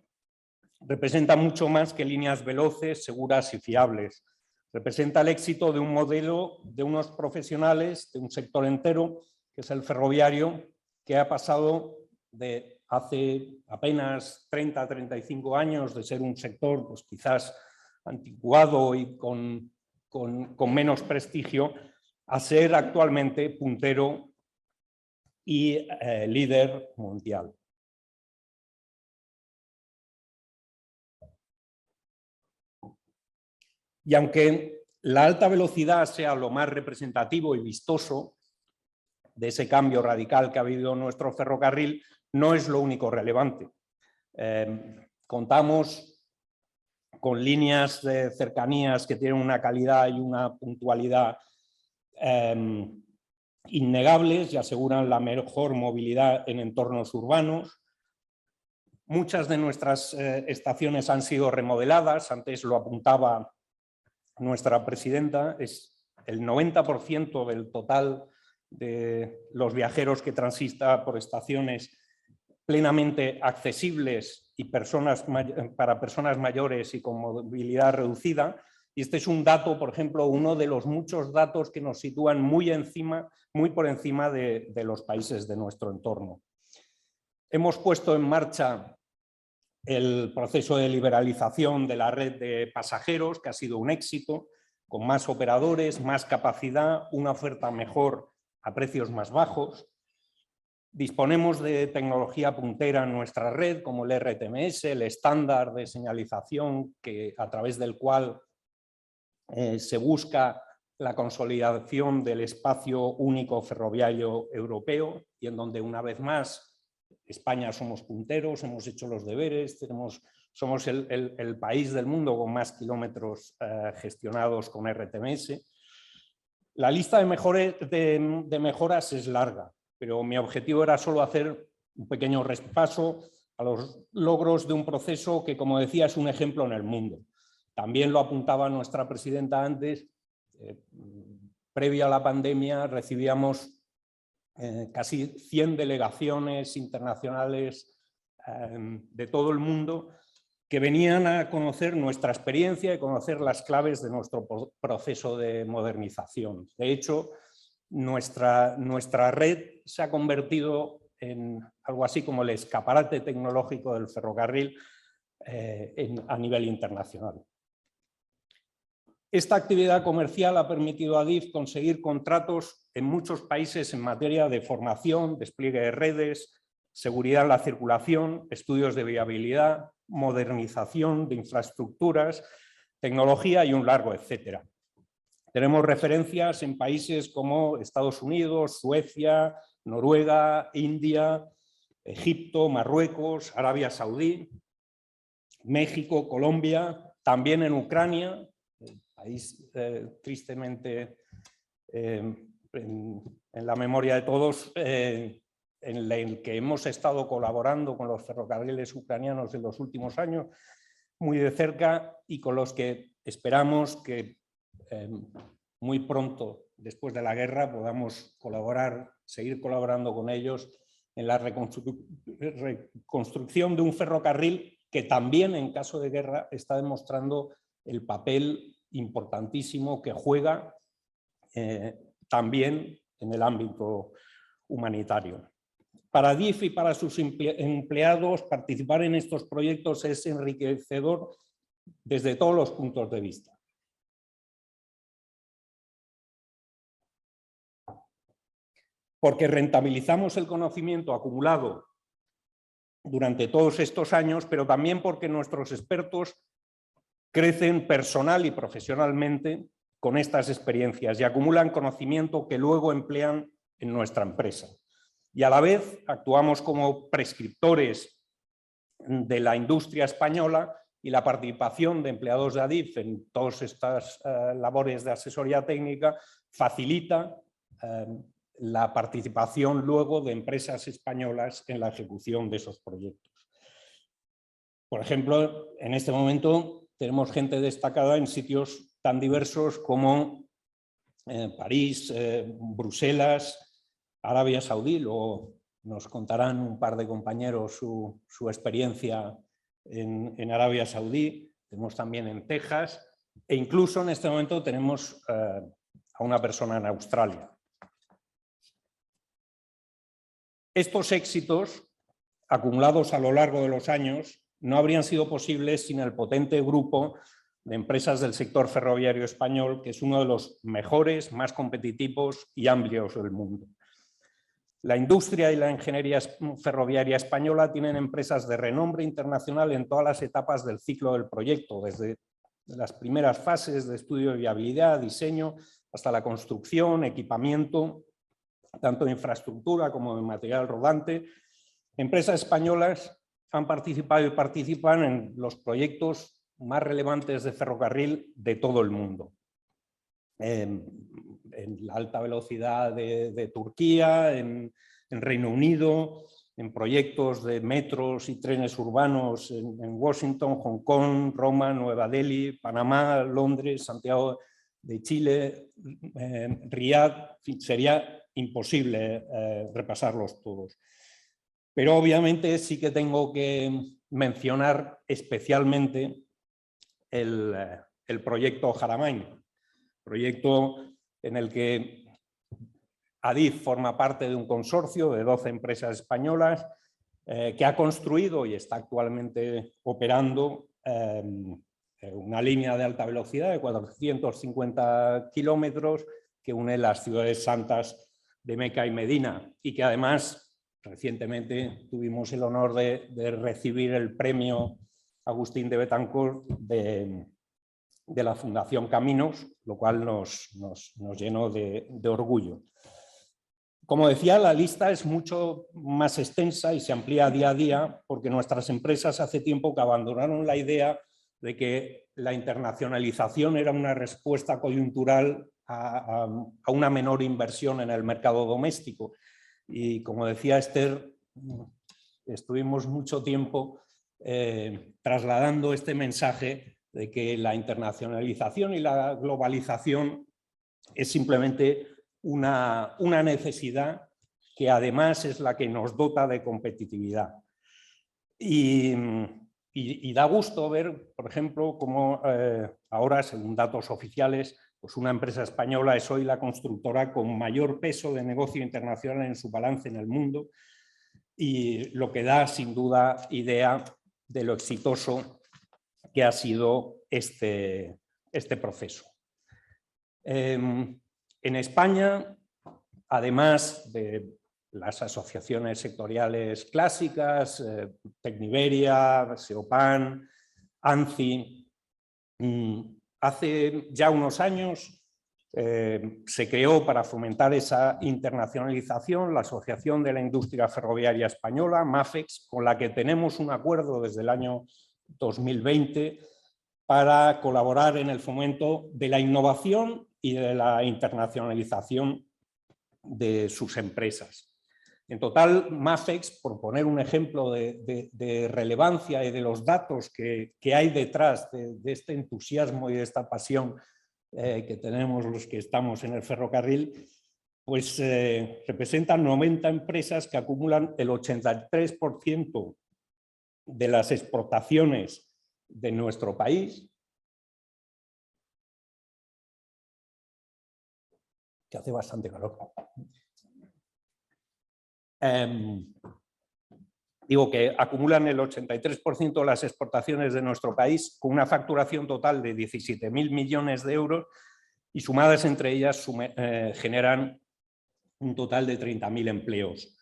representa mucho más que líneas veloces, seguras y fiables. Representa el éxito de un modelo, de unos profesionales, de un sector entero, que es el ferroviario, que ha pasado de hace apenas 30 a 35 años de ser un sector pues, quizás anticuado y con menos prestigio, a ser actualmente puntero y líder mundial. Y aunque la alta velocidad sea lo más representativo y vistoso de ese cambio radical que ha habido en nuestro ferrocarril, no es lo único relevante. Contamos con líneas de cercanías que tienen una calidad y una puntualidad innegables y aseguran la mejor movilidad en entornos urbanos. Muchas de nuestras estaciones han sido remodeladas, antes lo apuntaba nuestra presidenta, es el 90% del total de los viajeros que transita por estaciones plenamente accesibles y para personas mayores y con movilidad reducida. Y este es un dato, por ejemplo, uno de los muchos datos que nos sitúan muy por encima de los países de nuestro entorno. Hemos puesto en marcha el proceso de liberalización de la red de pasajeros, que ha sido un éxito, con más operadores, más capacidad, una oferta mejor a precios más bajos. Disponemos de tecnología puntera en nuestra red, como el RTMS, el estándar de señalización a través del cual se busca la consolidación del espacio único ferroviario europeo y en donde una vez más España somos punteros, hemos hecho los deberes, somos el país del mundo con más kilómetros gestionados con RTMS. La lista de mejoras es larga, pero mi objetivo era solo hacer un pequeño repaso a los logros de un proceso que, como decía, es un ejemplo en el mundo. También lo apuntaba nuestra presidenta antes, previo a la pandemia recibíamos casi 100 delegaciones internacionales de todo el mundo que venían a conocer nuestra experiencia y conocer las claves de nuestro proceso de modernización. De hecho, nuestra red se ha convertido en algo así como el escaparate tecnológico del ferrocarril a nivel internacional. Esta actividad comercial ha permitido a Adif conseguir contratos en muchos países en materia de formación, despliegue de redes, seguridad en la circulación, estudios de viabilidad, modernización de infraestructuras, tecnología y un largo etcétera. Tenemos referencias en países como Estados Unidos, Suecia, Noruega, India, Egipto, Marruecos, Arabia Saudí, México, Colombia, también en Ucrania, el país tristemente en la memoria de todos, en el que hemos estado colaborando con los ferrocarriles ucranianos en los últimos años, muy de cerca, y con los que esperamos que muy pronto, después de la guerra, podamos colaborar, seguir colaborando con ellos en la reconstrucción de un ferrocarril que también, en caso de guerra, está demostrando el papel importantísimo que juega también en el ámbito humanitario. Para DIF y para sus empleados, participar en estos proyectos es enriquecedor desde todos los puntos de vista. Porque rentabilizamos el conocimiento acumulado durante todos estos años, pero también porque nuestros expertos crecen personal y profesionalmente con estas experiencias y acumulan conocimiento que luego emplean en nuestra empresa. Y a la vez actuamos como prescriptores de la industria española, y la participación de empleados de ADIF en todas estas labores de asesoría técnica facilita la participación luego de empresas españolas en la ejecución de esos proyectos. Por ejemplo, en este momento tenemos gente destacada en sitios tan diversos como París, Bruselas, Arabia Saudí. Luego nos contarán un par de compañeros su experiencia en Arabia Saudí. Tenemos también en Texas, e incluso en este momento tenemos a una persona en Australia. Estos éxitos, acumulados a lo largo de los años, no habrían sido posibles sin el potente grupo de empresas del sector ferroviario español, que es uno de los mejores, más competitivos y amplios del mundo. La industria y la ingeniería ferroviaria española tienen empresas de renombre internacional en todas las etapas del ciclo del proyecto, desde las primeras fases de estudio de viabilidad, diseño, hasta la construcción, equipamiento, tanto de infraestructura como de material rodante. Empresas españolas han participado y participan en los proyectos más relevantes de ferrocarril de todo el mundo. En la alta velocidad de Turquía, en Reino Unido, en proyectos de metros y trenes urbanos en Washington, Hong Kong, Roma, Nueva Delhi, Panamá, Londres, Santiago de Chile, Riad. Sería imposible repasarlos todos. Pero obviamente sí que tengo que mencionar especialmente el proyecto Haramain, proyecto en el que ADIF forma parte de un consorcio de 12 empresas españolas que ha construido y está actualmente operando una línea de alta velocidad de 450 kilómetros que une las ciudades santas de Meca y Medina, y que además recientemente tuvimos el honor de recibir el premio Agustín de Betancourt de la Fundación Caminos, lo cual nos llenó de orgullo. Como decía, la lista es mucho más extensa y se amplía día a día, porque nuestras empresas hace tiempo que abandonaron la idea de que la internacionalización era una respuesta coyuntural a una menor inversión en el mercado doméstico. Y como decía Esther, estuvimos mucho tiempo trasladando este mensaje de que la internacionalización y la globalización es simplemente una necesidad que además es la que nos dota de competitividad. Y da gusto ver, por ejemplo, cómo ahora, según datos oficiales, pues una empresa española es hoy la constructora con mayor peso de negocio internacional en su balance en el mundo, y lo que da sin duda idea de lo exitoso que ha sido este proceso. En España, además de las asociaciones sectoriales clásicas, Tecniberia, Seopan, ANCI. Hace ya unos años se creó para fomentar esa internacionalización la Asociación de la Industria Ferroviaria Española, MAFEX, con la que tenemos un acuerdo desde el año 2020 para colaborar en el fomento de la innovación y de la internacionalización de sus empresas. En total, MAFEX, por poner un ejemplo de relevancia y de los datos que hay detrás de este entusiasmo y de esta pasión que tenemos los que estamos en el ferrocarril, pues representan 90 empresas que acumulan el 83% de las exportaciones de nuestro país, que hace bastante calor. Digo que acumulan el 83% de las exportaciones de nuestro país, con una facturación total de 17.000 millones de euros y sumadas entre ellas generan un total de 30.000 empleos.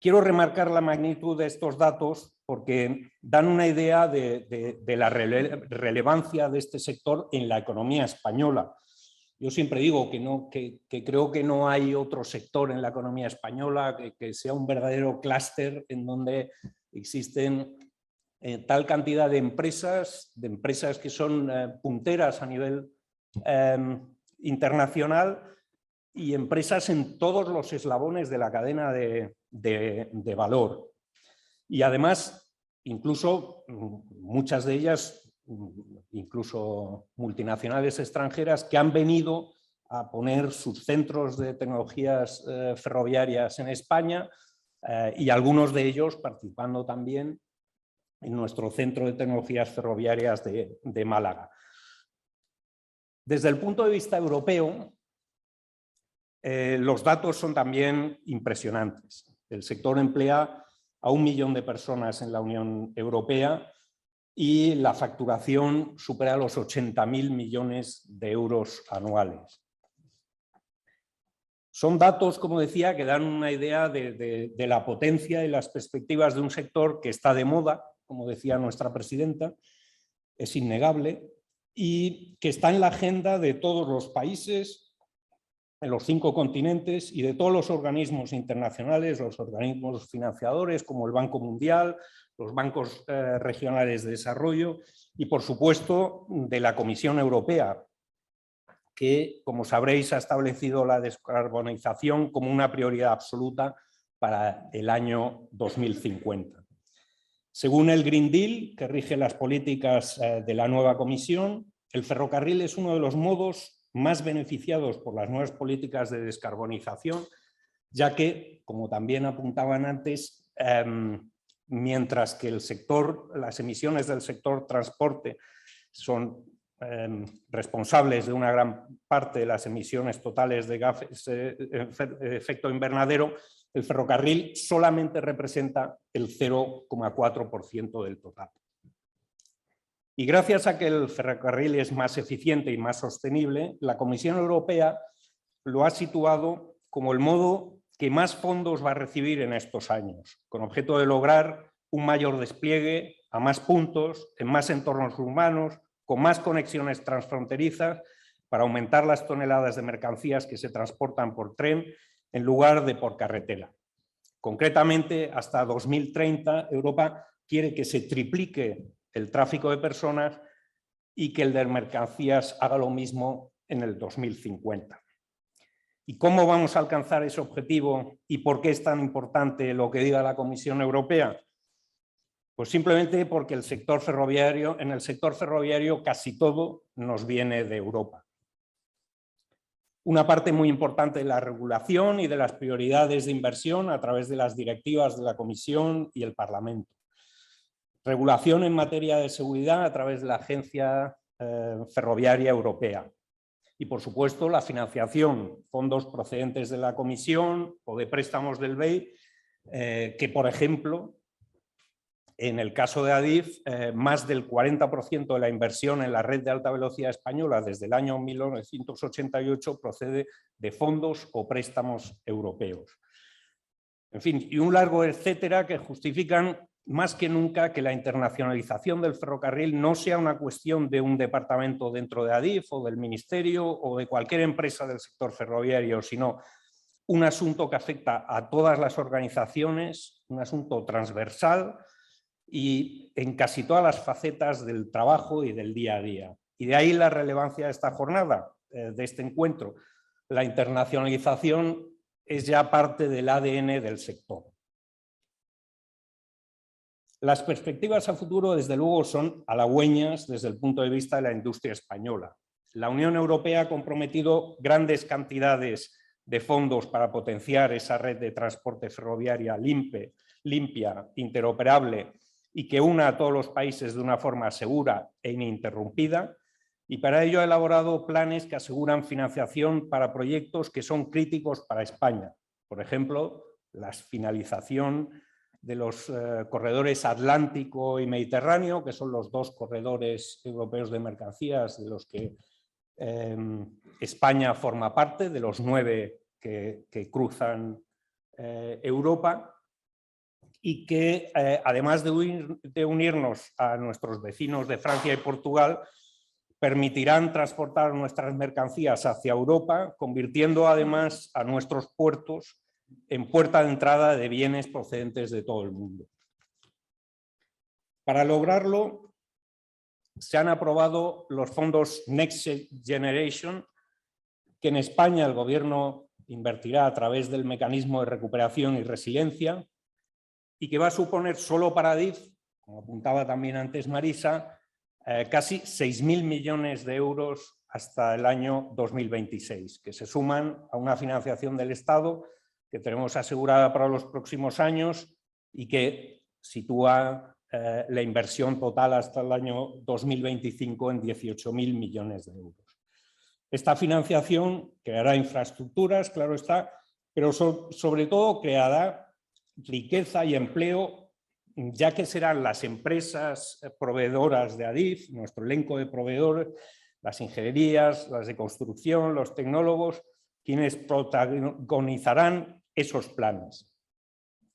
Quiero remarcar la magnitud de estos datos porque dan una idea de la relevancia de este sector en la economía española. Yo siempre digo que creo que no hay otro sector en la economía española que sea un verdadero clúster en donde existen tal cantidad de empresas que son punteras a nivel internacional y empresas en todos los eslabones de la cadena de valor. Y además, incluso muchas de ellas, incluso multinacionales extranjeras, que han venido a poner sus centros de tecnologías ferroviarias en España y algunos de ellos participando también en nuestro centro de tecnologías ferroviarias de Málaga. Desde el punto de vista europeo, los datos son también impresionantes. El sector emplea a 1 millón de personas en la Unión Europea y la facturación supera los 80.000 millones de euros anuales. Son datos, como decía, que dan una idea de la potencia y las perspectivas de un sector que está de moda, como decía nuestra presidenta, es innegable, y que está en la agenda de todos los países, en los 5 continentes y de todos los organismos internacionales, los organismos financiadores como el Banco Mundial, los bancos regionales de desarrollo y, por supuesto, de la Comisión Europea, que, como sabréis, ha establecido la descarbonización como una prioridad absoluta para el año 2050. Según el Green Deal, que rige las políticas de la nueva Comisión, el ferrocarril es uno de los modos más beneficiados por las nuevas políticas de descarbonización, ya que, como también apuntaban antes, mientras que las emisiones del sector transporte son responsables de una gran parte de las emisiones totales de gases de efecto invernadero, el ferrocarril solamente representa el 0,4% del total. Y gracias a que el ferrocarril es más eficiente y más sostenible, la Comisión Europea lo ha situado como el modo que más fondos va a recibir en estos años, con objeto de lograr un mayor despliegue a más puntos, en más entornos urbanos, con más conexiones transfronterizas, para aumentar las toneladas de mercancías que se transportan por tren en lugar de por carretera. Concretamente, hasta 2030, Europa quiere que se triplique el tráfico de personas y que el de mercancías haga lo mismo en el 2050. ¿Y cómo vamos a alcanzar ese objetivo y por qué es tan importante lo que diga la Comisión Europea? Pues simplemente porque en el sector ferroviario casi todo nos viene de Europa. Una parte muy importante de la regulación y de las prioridades de inversión a través de las directivas de la Comisión y el Parlamento. Regulación en materia de seguridad a través de la Agencia Ferroviaria Europea. Y, por supuesto, la financiación, fondos procedentes de la Comisión o de préstamos del BEI, que, por ejemplo, en el caso de Adif, más del 40% de la inversión en la red de alta velocidad española desde el año 1988 procede de fondos o préstamos europeos. En fin, y un largo etcétera que justifican más que nunca que la internacionalización del ferrocarril no sea una cuestión de un departamento dentro de Adif o del Ministerio o de cualquier empresa del sector ferroviario, sino un asunto que afecta a todas las organizaciones, un asunto transversal y en casi todas las facetas del trabajo y del día a día. Y de ahí la relevancia de esta jornada, de este encuentro. La internacionalización es ya parte del ADN del sector. Las perspectivas a futuro, desde luego, son halagüeñas desde el punto de vista de la industria española. La Unión Europea ha comprometido grandes cantidades de fondos para potenciar esa red de transporte ferroviaria limpia, interoperable y que una a todos los países de una forma segura e ininterrumpida. Y para ello ha elaborado planes que aseguran financiación para proyectos que son críticos para España. Por ejemplo, la finalización de los corredores Atlántico y Mediterráneo, que son los dos corredores europeos de mercancías de los que España forma parte, de los 9 que cruzan Europa, y que además de unirnos a nuestros vecinos de Francia y Portugal, permitirán transportar nuestras mercancías hacia Europa, convirtiendo además a nuestros puertos en puerta de entrada de bienes procedentes de todo el mundo. Para lograrlo, se han aprobado los fondos Next Generation, que en España el Gobierno invertirá a través del mecanismo de recuperación y resiliencia y que va a suponer solo para Adif, como apuntaba también antes Marisa, casi 6.000 millones de euros hasta el año 2026, que se suman a una financiación del Estado que tenemos asegurada para los próximos años y que sitúa la inversión total hasta el año 2025 en 18.000 millones de euros. Esta financiación creará infraestructuras, claro está, pero sobre todo creará riqueza y empleo, ya que serán las empresas proveedoras de Adif, nuestro elenco de proveedores, las ingenierías, las de construcción, los tecnólogos, quienes protagonizarán esos planes.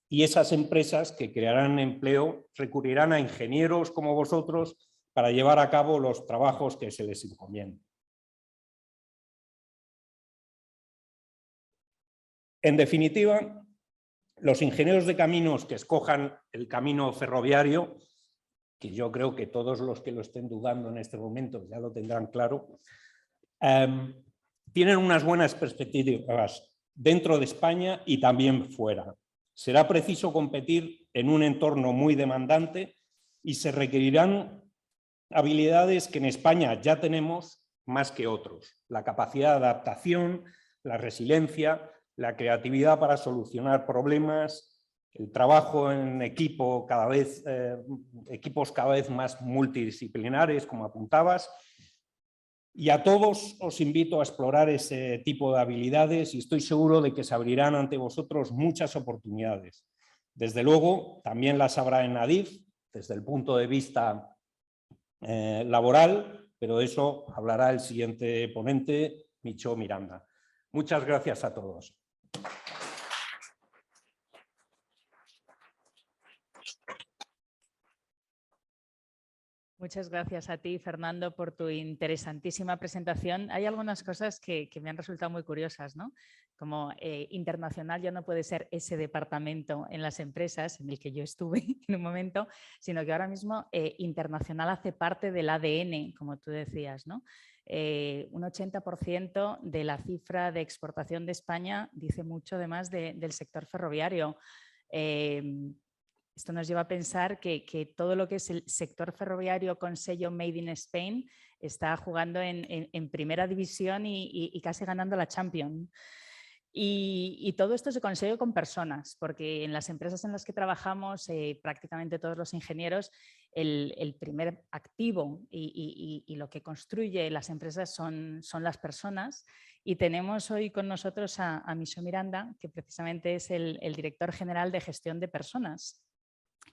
Y esas empresas que crearán empleo recurrirán a ingenieros como vosotros para llevar a cabo los trabajos que se les encomienden. En definitiva, los ingenieros de caminos que escojan el camino ferroviario, que yo creo que todos los que lo estén dudando en este momento ya lo tendrán claro, tienen unas buenas perspectivas dentro de España y también fuera. Será preciso competir en un entorno muy demandante y se requerirán habilidades que en España ya tenemos más que otros. La capacidad de adaptación, la resiliencia, la creatividad para solucionar problemas, el trabajo en equipos cada vez más multidisciplinares, como apuntabas. Y a todos os invito a explorar ese tipo de habilidades y estoy seguro de que se abrirán ante vosotros muchas oportunidades. Desde luego, también las habrá en Adif, desde el punto de vista laboral, pero de eso hablará el siguiente ponente, Micho Miranda. Muchas gracias a todos. Muchas gracias a ti, Fernando, por tu interesantísima presentación. Hay algunas cosas que me han resultado muy curiosas, ¿no? Como internacional ya no puede ser ese departamento en las empresas en el que yo estuve en un momento, sino que ahora mismo internacional hace parte del ADN, como tú decías, ¿no? Un 80% de la cifra de exportación de España dice mucho además del sector ferroviario. Esto nos lleva a pensar que todo lo que es el sector ferroviario con sello Made in Spain está jugando en primera división y casi ganando la Champions. Y todo esto se consigue con personas, porque en las empresas en las que trabajamos, prácticamente todos los ingenieros, el primer activo y lo que construye las empresas son las personas. Y tenemos hoy con nosotros a Micho Miranda, que precisamente es el director general de gestión de personas,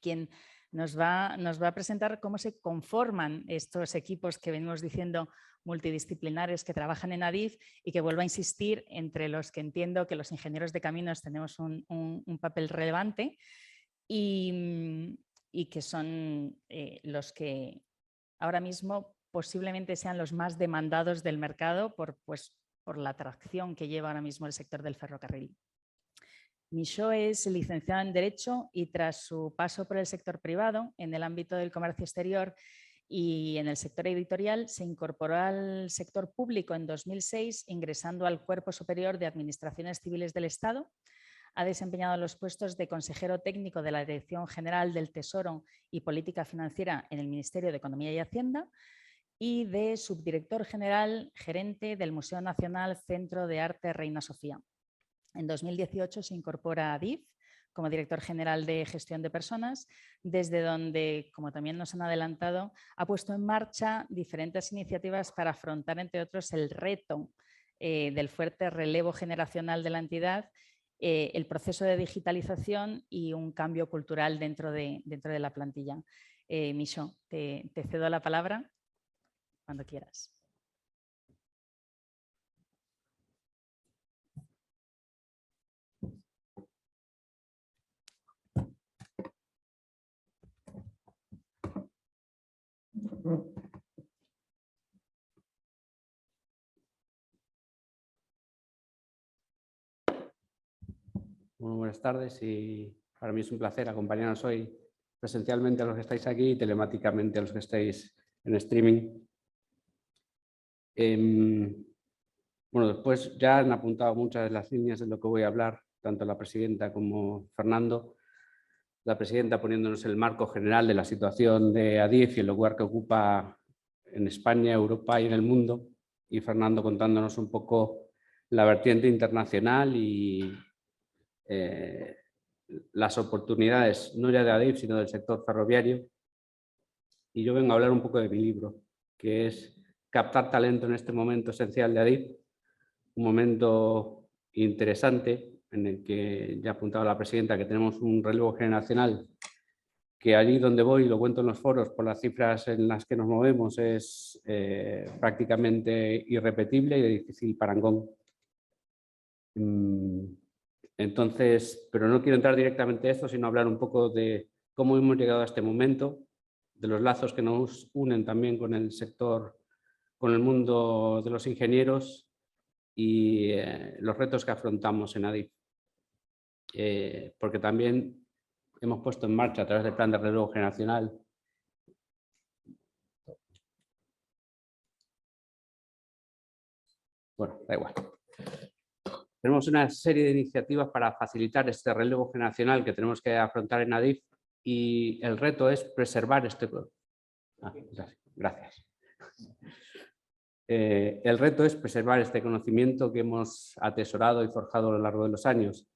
quien nos va a presentar cómo se conforman estos equipos que venimos diciendo multidisciplinares que trabajan en Adif y que vuelvo a insistir entre los que entiendo que los ingenieros de caminos tenemos un papel relevante y que son los que ahora mismo posiblemente sean los más demandados del mercado por la atracción que lleva ahora mismo el sector del ferrocarril. Michaud es licenciado en Derecho y tras su paso por el sector privado en el ámbito del comercio exterior y en el sector editorial se incorporó al sector público en 2006 ingresando al Cuerpo Superior de Administraciones Civiles del Estado. Ha desempeñado los puestos de consejero técnico de la Dirección General del Tesoro y Política Financiera en el Ministerio de Economía y Hacienda y de subdirector general gerente del Museo Nacional Centro de Arte Reina Sofía. En 2018 se incorpora a Adif como director general de gestión de personas, desde donde, como también nos han adelantado, ha puesto en marcha diferentes iniciativas para afrontar, entre otros, el reto del fuerte relevo generacional de la entidad, el proceso de digitalización y un cambio cultural dentro de la plantilla. Michaud, te cedo la palabra cuando quieras. Muy buenas tardes y para mí es un placer acompañaros hoy presencialmente a los que estáis aquí y telemáticamente a los que estáis en streaming. Bueno, después ya han apuntado muchas de las líneas de lo que voy a hablar, tanto la presidenta como Fernando. La presidenta poniéndonos el marco general de la situación de Adif y el lugar que ocupa en España, Europa y en el mundo, y Fernando contándonos un poco la vertiente internacional y las oportunidades, no ya de Adif, sino del sector ferroviario. Y yo vengo a hablar un poco de mi libro, que es Captar talento en este momento esencial de Adif, un momento interesante en el que ya apuntaba la presidenta que tenemos un relevo generacional que allí donde voy, lo cuento en los foros por las cifras en las que nos movemos, es prácticamente irrepetible y de difícil parangón. Entonces, pero no quiero entrar directamente a esto, sino hablar un poco de cómo hemos llegado a este momento, de los lazos que nos unen también con el sector, con el mundo de los ingenieros y los retos que afrontamos en Adif. Porque también hemos puesto en marcha a través del plan de relevo generacional bueno, da igual. Tenemos una serie de iniciativas para facilitar este relevo generacional que tenemos que afrontar en Adif y el reto es preservar este... gracias. El reto es preservar este conocimiento que hemos atesorado y forjado a lo largo de los años.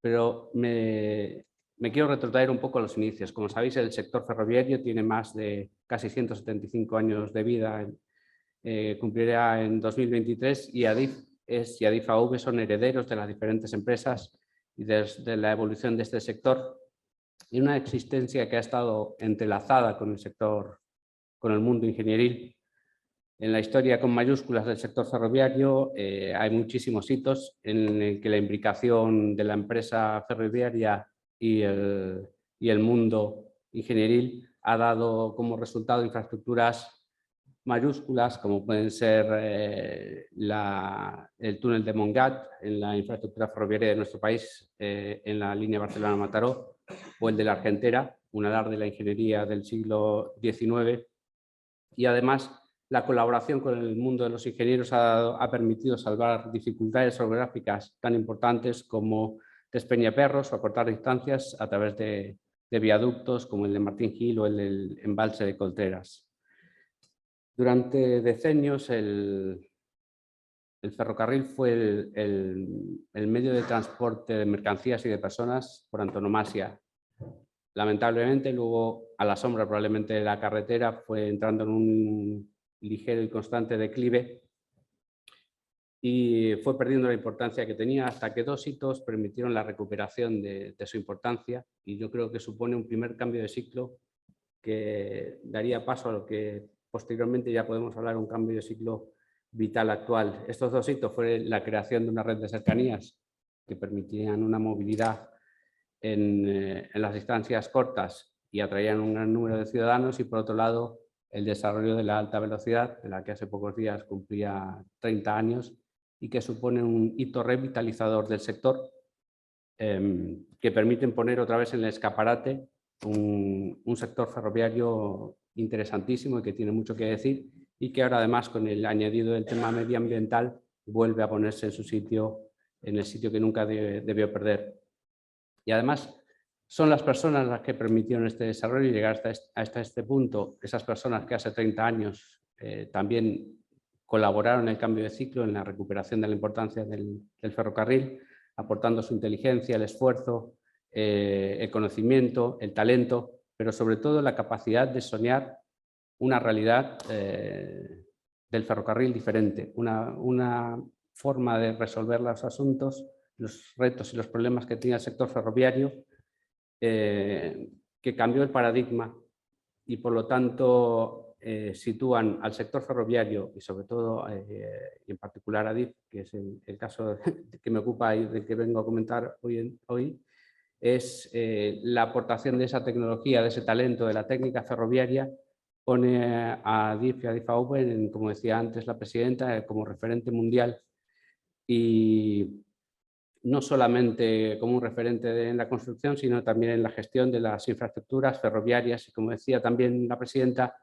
Pero me quiero retrotraer un poco a los inicios. Como sabéis, el sector ferroviario tiene más de casi 175 años de vida, cumplirá en 2023 y Adif y Adif AV son herederos de las diferentes empresas y desde la evolución de este sector y una existencia que ha estado entrelazada con el sector, con el mundo ingenieril. En la historia con mayúsculas del sector ferroviario hay muchísimos hitos en el que la implicación de la empresa ferroviaria y el mundo ingenieril ha dado como resultado infraestructuras mayúsculas como pueden ser el túnel de Montgat en la infraestructura ferroviaria de nuestro país en la línea Barcelona-Mataró o el de la Argentera, un alarde de la ingeniería del siglo XIX y además la colaboración con el mundo de los ingenieros ha permitido salvar dificultades orográficas tan importantes como Despeñaperros o acortar distancias a través de viaductos como el de Martín Gil o el del embalse de Colteras. Durante decenios el ferrocarril fue el medio de transporte de mercancías y de personas por antonomasia. Lamentablemente luego a la sombra probablemente de la carretera fue entrando en un ligero y constante declive y fue perdiendo la importancia que tenía hasta que dos hitos permitieron la recuperación de su importancia y yo creo que supone un primer cambio de ciclo que daría paso a lo que posteriormente ya podemos hablar de un cambio de ciclo vital actual. Estos dos hitos fueron la creación de una red de cercanías que permitían una movilidad en las distancias cortas y atraían un gran número de ciudadanos, y por otro lado el desarrollo de la alta velocidad, de la que hace pocos días cumplía 30 años y que supone un hito revitalizador del sector, que permiten poner otra vez en el escaparate un sector ferroviario interesantísimo y que tiene mucho que decir, y que ahora además con el añadido del tema medioambiental vuelve a ponerse en su sitio, en el sitio que nunca debió perder. Y además son las personas las que permitieron este desarrollo y llegar hasta este punto, esas personas que hace 30 años también colaboraron en el cambio de ciclo, en la recuperación de la importancia del ferrocarril, aportando su inteligencia, el esfuerzo, el conocimiento, el talento, pero sobre todo la capacidad de soñar una realidad del ferrocarril diferente, una forma de resolver los asuntos, los retos y los problemas que tenía el sector ferroviario, que cambió el paradigma y por lo tanto sitúan al sector ferroviario y sobre todo y en particular a Adif, que es el caso que me ocupa y del que vengo a comentar hoy, es la aportación de esa tecnología, de ese talento, de la técnica ferroviaria, pone a Adif y a Adif Open, como decía antes la presidenta, como referente mundial, y no solamente como un referente en la construcción, sino también en la gestión de las infraestructuras ferroviarias. Y como decía también la presidenta,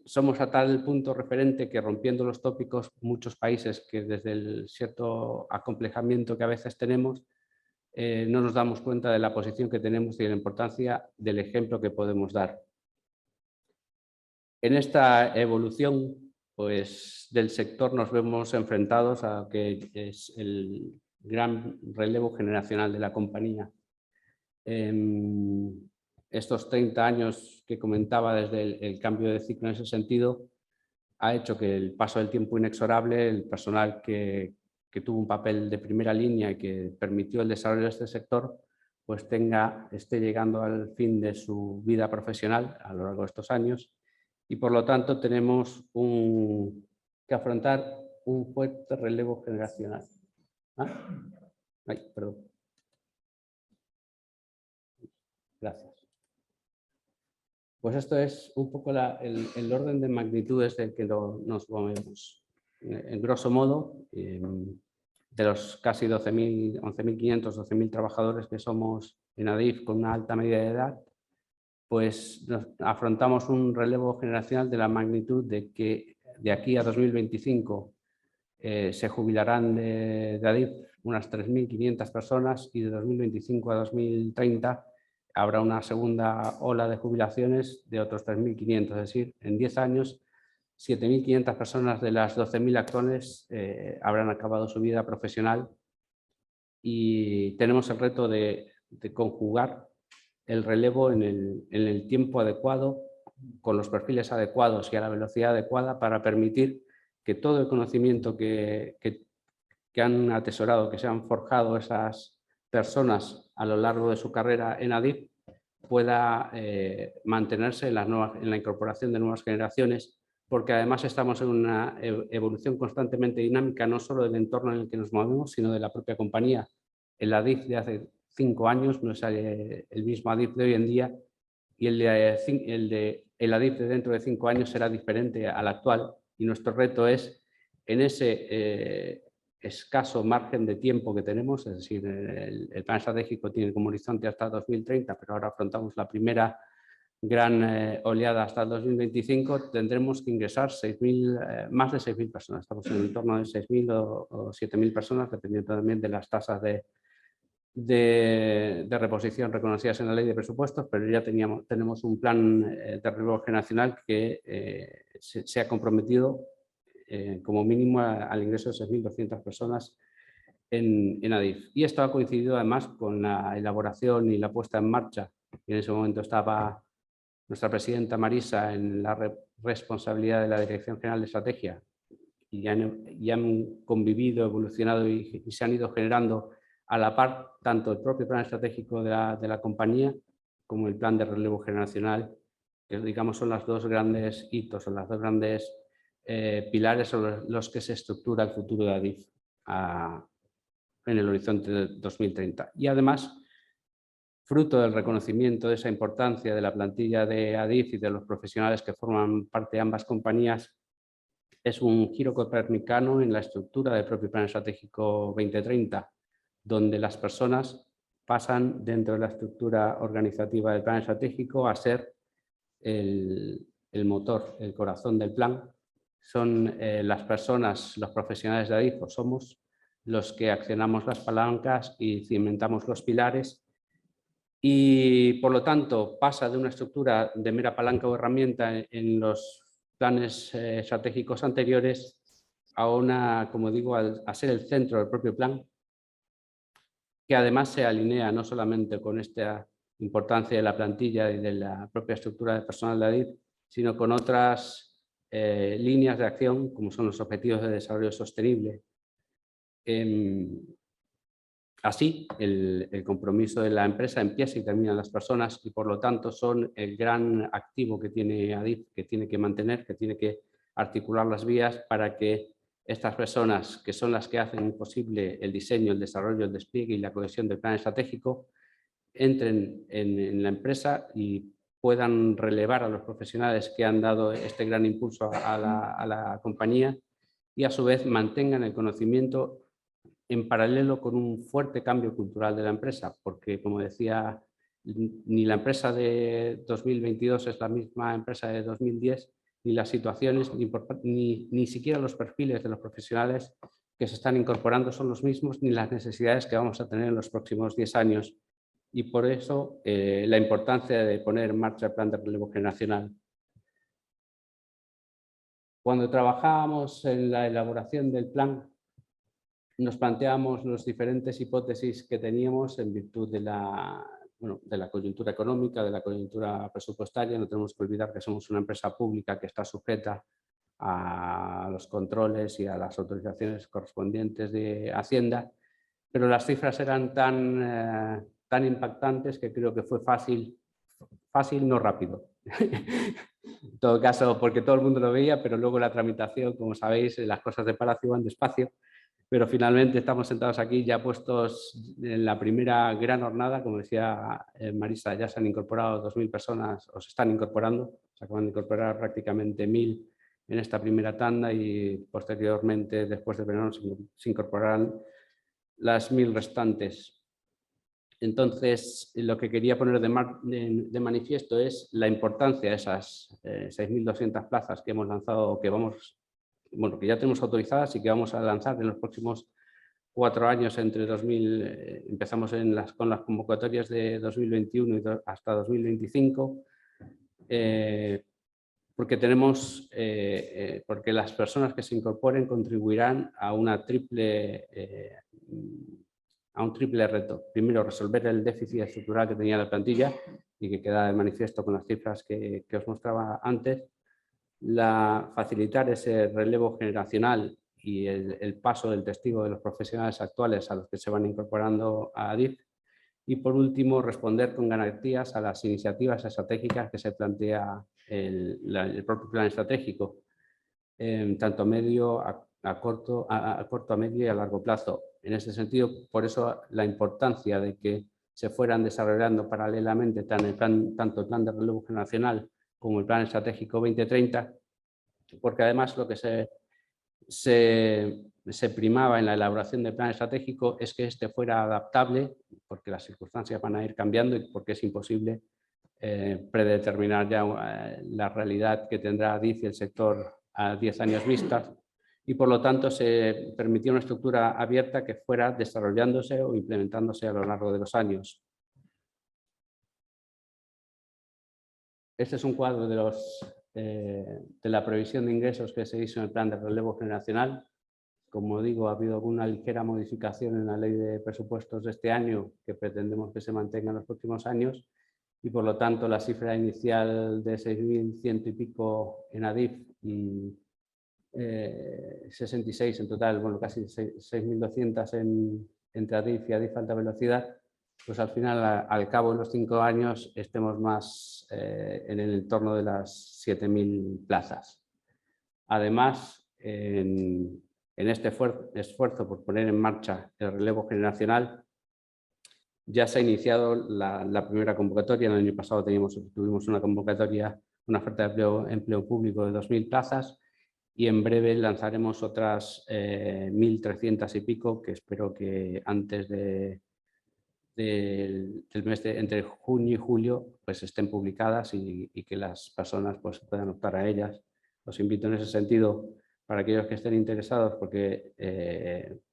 somos a tal punto referente que, rompiendo los tópicos, muchos países que desde el cierto acomplejamiento que a veces tenemos, no nos damos cuenta de la posición que tenemos y de la importancia del ejemplo que podemos dar. En esta evolución, pues, del sector nos vemos enfrentados a lo que es el gran relevo generacional de la compañía. Estos 30 años que comentaba desde el cambio de ciclo en ese sentido ha hecho que el paso del tiempo inexorable, el personal que tuvo un papel de primera línea y que permitió el desarrollo de este sector, pues esté llegando al fin de su vida profesional a lo largo de estos años, y por lo tanto tenemos que afrontar un fuerte relevo generacional. Perdón. Gracias. Pues esto es un poco el orden de magnitudes del que nos movemos. En grosso modo, de los casi 11.500, 12.000 trabajadores que somos en Adif con una alta media de edad, pues afrontamos un relevo generacional de la magnitud de que de aquí a 2025 se jubilarán de Adif unas 3.500 personas, y de 2025 a 2030 habrá una segunda ola de jubilaciones de otros 3.500, es decir, en 10 años 7.500 personas de las 12.000 actuales habrán acabado su vida profesional, y tenemos el reto de conjugar el relevo en el tiempo adecuado, con los perfiles adecuados y a la velocidad adecuada, para permitir que todo el conocimiento que han atesorado, que se han forjado esas personas a lo largo de su carrera en Adif, pueda mantenerse en la incorporación de nuevas generaciones, porque además estamos en una evolución constantemente dinámica, no solo del entorno en el que nos movemos, sino de la propia compañía. El Adif de hace 5 años no es el mismo Adif de hoy en día, y el Adif de dentro de 5 años será diferente al actual, y nuestro reto es, en ese escaso margen de tiempo que tenemos, es decir, el plan estratégico tiene como horizonte hasta 2030, pero ahora afrontamos la primera gran oleada hasta el 2025, tendremos que ingresar más de 6.000 personas. Estamos en el torno de 6.000 o 7.000 personas, dependiendo también de las tasas de reposición reconocidas en la ley de presupuestos, pero ya tenemos un plan de relevo generacional que se ha comprometido como mínimo al ingreso de 6.200 personas en Adif. Y esto ha coincidido además con la elaboración y la puesta en marcha, y en ese momento estaba nuestra presidenta Marisa en la responsabilidad de la Dirección General de Estrategia, y han convivido, evolucionado y se han ido generando a la par tanto el propio plan estratégico de la compañía como el plan de relevo generacional, que digamos son las dos grandes hitos, son las dos grandes pilares sobre los que se estructura el futuro de ADIF en el horizonte de 2030. Y además, fruto del reconocimiento de esa importancia de la plantilla de ADIF y de los profesionales que forman parte de ambas compañías, es un giro copernicano en la estructura del propio Plan Estratégico 2030, donde las personas pasan dentro de la estructura organizativa del Plan Estratégico a ser el motor, el corazón del plan. Son las personas, los profesionales de ADIF, o somos los que accionamos las palancas y cimentamos los pilares, y por lo tanto pasa de una estructura de mera palanca o herramienta en los planes estratégicos anteriores a una, como digo, a ser el centro del propio plan, que además se alinea no solamente con esta importancia de la plantilla y de la propia estructura de personal de ADIF, sino con otras líneas de acción, como son los objetivos de desarrollo sostenible. Así, el compromiso de la empresa empieza y termina en las personas, y por lo tanto son el gran activo que tiene ADIF, que tiene que mantener, que tiene que articular las vías para que estas personas, que son las que hacen posible el diseño, el desarrollo, el despliegue y la cohesión del plan estratégico, entren en la empresa y puedan relevar a los profesionales que han dado este gran impulso a la compañía, y a su vez mantengan el conocimiento en paralelo con un fuerte cambio cultural de la empresa, porque, como decía, ni la empresa de 2022 es la misma empresa de 2010, ni las situaciones, ni siquiera los perfiles de los profesionales que se están incorporando son los mismos, ni las necesidades que vamos a tener en los próximos 10 años. Y por eso la importancia de poner en marcha el plan de relevo generacional. Cuando trabajábamos en la elaboración del plan, nos planteamos las diferentes hipótesis que teníamos en virtud de la coyuntura económica, de la coyuntura presupuestaria. No tenemos que olvidar que somos una empresa pública que está sujeta a los controles y a las autorizaciones correspondientes de Hacienda, pero las cifras eran tan impactantes que creo que fue fácil, no rápido. En todo caso, porque todo el mundo lo veía, pero luego la tramitación, como sabéis, las cosas de Palacio van despacio. Pero finalmente estamos sentados aquí ya puestos en la primera gran jornada. Como decía Marisa, ya se han incorporado 2.000 personas, o se están incorporando, se acaban de incorporar prácticamente 1.000 en esta primera tanda, y posteriormente, después de verano, se incorporarán las 1.000 restantes. Entonces, lo que quería poner de manifiesto es la importancia de esas 6.200 plazas que hemos lanzado, que ya tenemos autorizadas y que vamos a lanzar en los próximos 4 años. Empezamos con las convocatorias de 2021 y hasta 2025, porque las personas que se incorporen contribuirán a un triple reto. Primero, resolver el déficit estructural que tenía la plantilla y que queda de manifiesto con las cifras que os mostraba antes. Facilitar ese relevo generacional y el paso del testigo de los profesionales actuales a los que se van incorporando a ADIF. Y por último, responder con garantías a las iniciativas estratégicas que se plantea el propio plan estratégico, tanto a corto, a medio y a largo plazo. En ese sentido, por eso la importancia de que se fueran desarrollando paralelamente tanto el plan de relevo generacional como el plan estratégico 2030, porque además lo que se primaba en la elaboración del plan estratégico es que este fuera adaptable, porque las circunstancias van a ir cambiando y porque es imposible predeterminar ya la realidad que tendrá ADIF y el sector a 10 años vistas, y por lo tanto se permitía una estructura abierta que fuera desarrollándose o implementándose a lo largo de los años. Este es un cuadro de la previsión de ingresos que se hizo en el plan de relevo generacional. Como digo, ha habido alguna ligera modificación en la ley de presupuestos de este año que pretendemos que se mantenga en los próximos años, y por lo tanto la cifra inicial de 6.100 y pico en ADIF y 66 en total, casi 6.200 entre ADIF y ADIF alta velocidad, pues al final, al cabo de los 5 años, estemos más en el entorno de las 7.000 plazas. Además, en este esfuerzo por poner en marcha el relevo generacional, ya se ha iniciado la primera convocatoria. El año pasado tuvimos una convocatoria, una oferta de empleo público de 2.000 plazas y en breve lanzaremos otras 1.300 y pico que espero que antes del mes entre junio y julio pues estén publicadas y que las personas pues puedan optar a ellas. Os invito en ese sentido para aquellos que estén interesados porque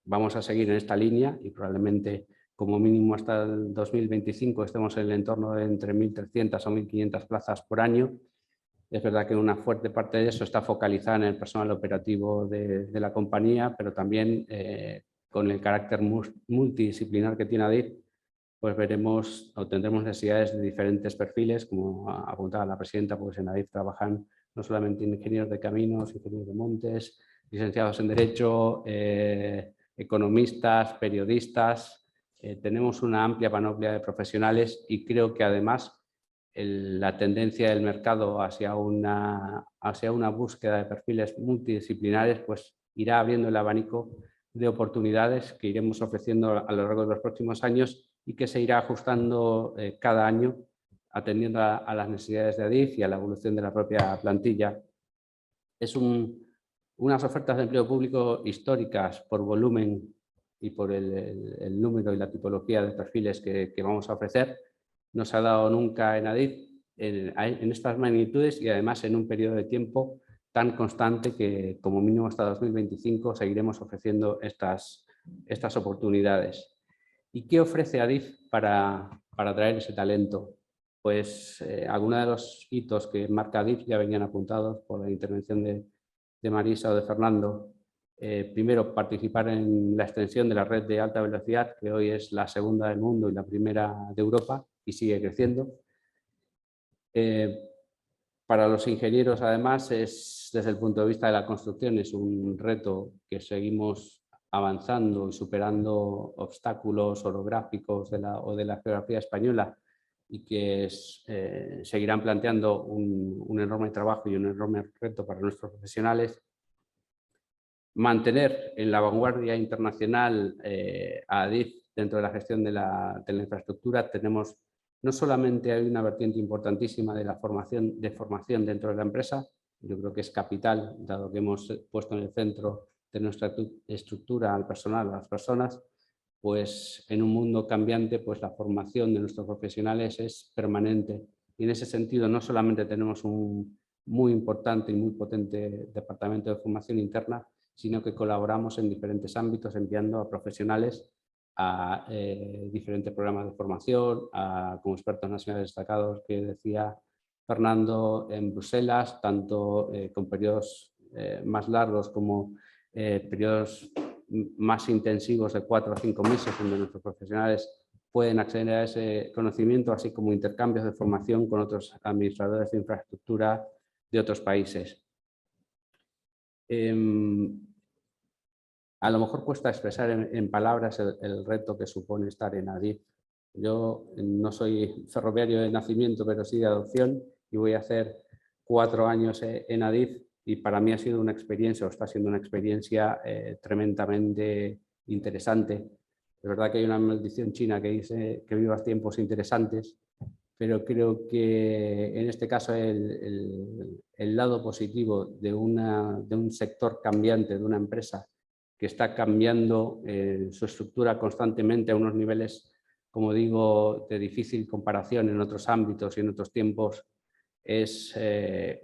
vamos a seguir en esta línea y probablemente como mínimo hasta el 2025 estemos en el entorno de entre 1.300 o 1.500 plazas por año. Es verdad que una fuerte parte de eso está focalizada en el personal operativo de la compañía, pero también con el carácter multidisciplinar que tiene ADIF, pues veremos o tendremos necesidades de diferentes perfiles, como apuntaba la presidenta, pues en ADIF trabajan no solamente ingenieros de caminos, ingenieros de montes, licenciados en Derecho, economistas, periodistas. Tenemos una amplia panoplia de profesionales y creo que además la tendencia del mercado hacia una búsqueda de perfiles multidisciplinares pues irá abriendo el abanico de oportunidades que iremos ofreciendo a lo largo de los próximos años y que se irá ajustando cada año atendiendo a las necesidades de ADIF y a la evolución de la propia plantilla. Es unas ofertas de empleo público históricas por volumen y por el número y la tipología de perfiles que vamos a ofrecer. No se ha dado nunca en ADIF en estas magnitudes y además en un periodo de tiempo tan constante que como mínimo hasta 2025 seguiremos ofreciendo estas oportunidades. ¿Y qué ofrece ADIF para atraer ese talento? Pues algunos de los hitos que marca ADIF ya venían apuntados por la intervención de Marisa o de Fernando. Primero, participar en la extensión de la red de alta velocidad, que hoy es la segunda del mundo y la primera de Europa y sigue creciendo. Para los ingenieros, además, desde el punto de vista de la construcción, es un reto que seguimos avanzando y superando obstáculos orográficos o de la geografía española y que seguirán planteando un enorme trabajo y un enorme reto para nuestros profesionales. Mantener en la vanguardia internacional a ADIF dentro de la gestión de la infraestructura. Tenemos no solamente hay una vertiente importantísima de la formación dentro de la empresa, yo creo que es capital, dado que hemos puesto en el centro de nuestra estructura al personal, a las personas, pues en un mundo cambiante, pues la formación de nuestros profesionales es permanente. Y en ese sentido no solamente tenemos un muy importante y muy potente departamento de formación interna, sino que colaboramos en diferentes ámbitos enviando a profesionales a diferentes programas de formación, como expertos nacionales destacados que decía Fernando en Bruselas, tanto con periodos más largos como periodos más intensivos de 4 o 5 meses, donde nuestros profesionales pueden acceder a ese conocimiento, así como intercambios de formación con otros administradores de infraestructura de otros países. A lo mejor cuesta expresar en palabras el reto que supone estar en ADIF. Yo no soy ferroviario de nacimiento, pero sí de adopción, y voy a hacer 4 años en ADIF y para mí ha sido una experiencia, o está siendo una experiencia tremendamente interesante. Es verdad que hay una maldición china que dice que vivas tiempos interesantes, pero creo que en este caso el lado positivo de un sector cambiante, de una empresa que está cambiando su estructura constantemente a unos niveles, como digo, de difícil comparación en otros ámbitos y en otros tiempos, es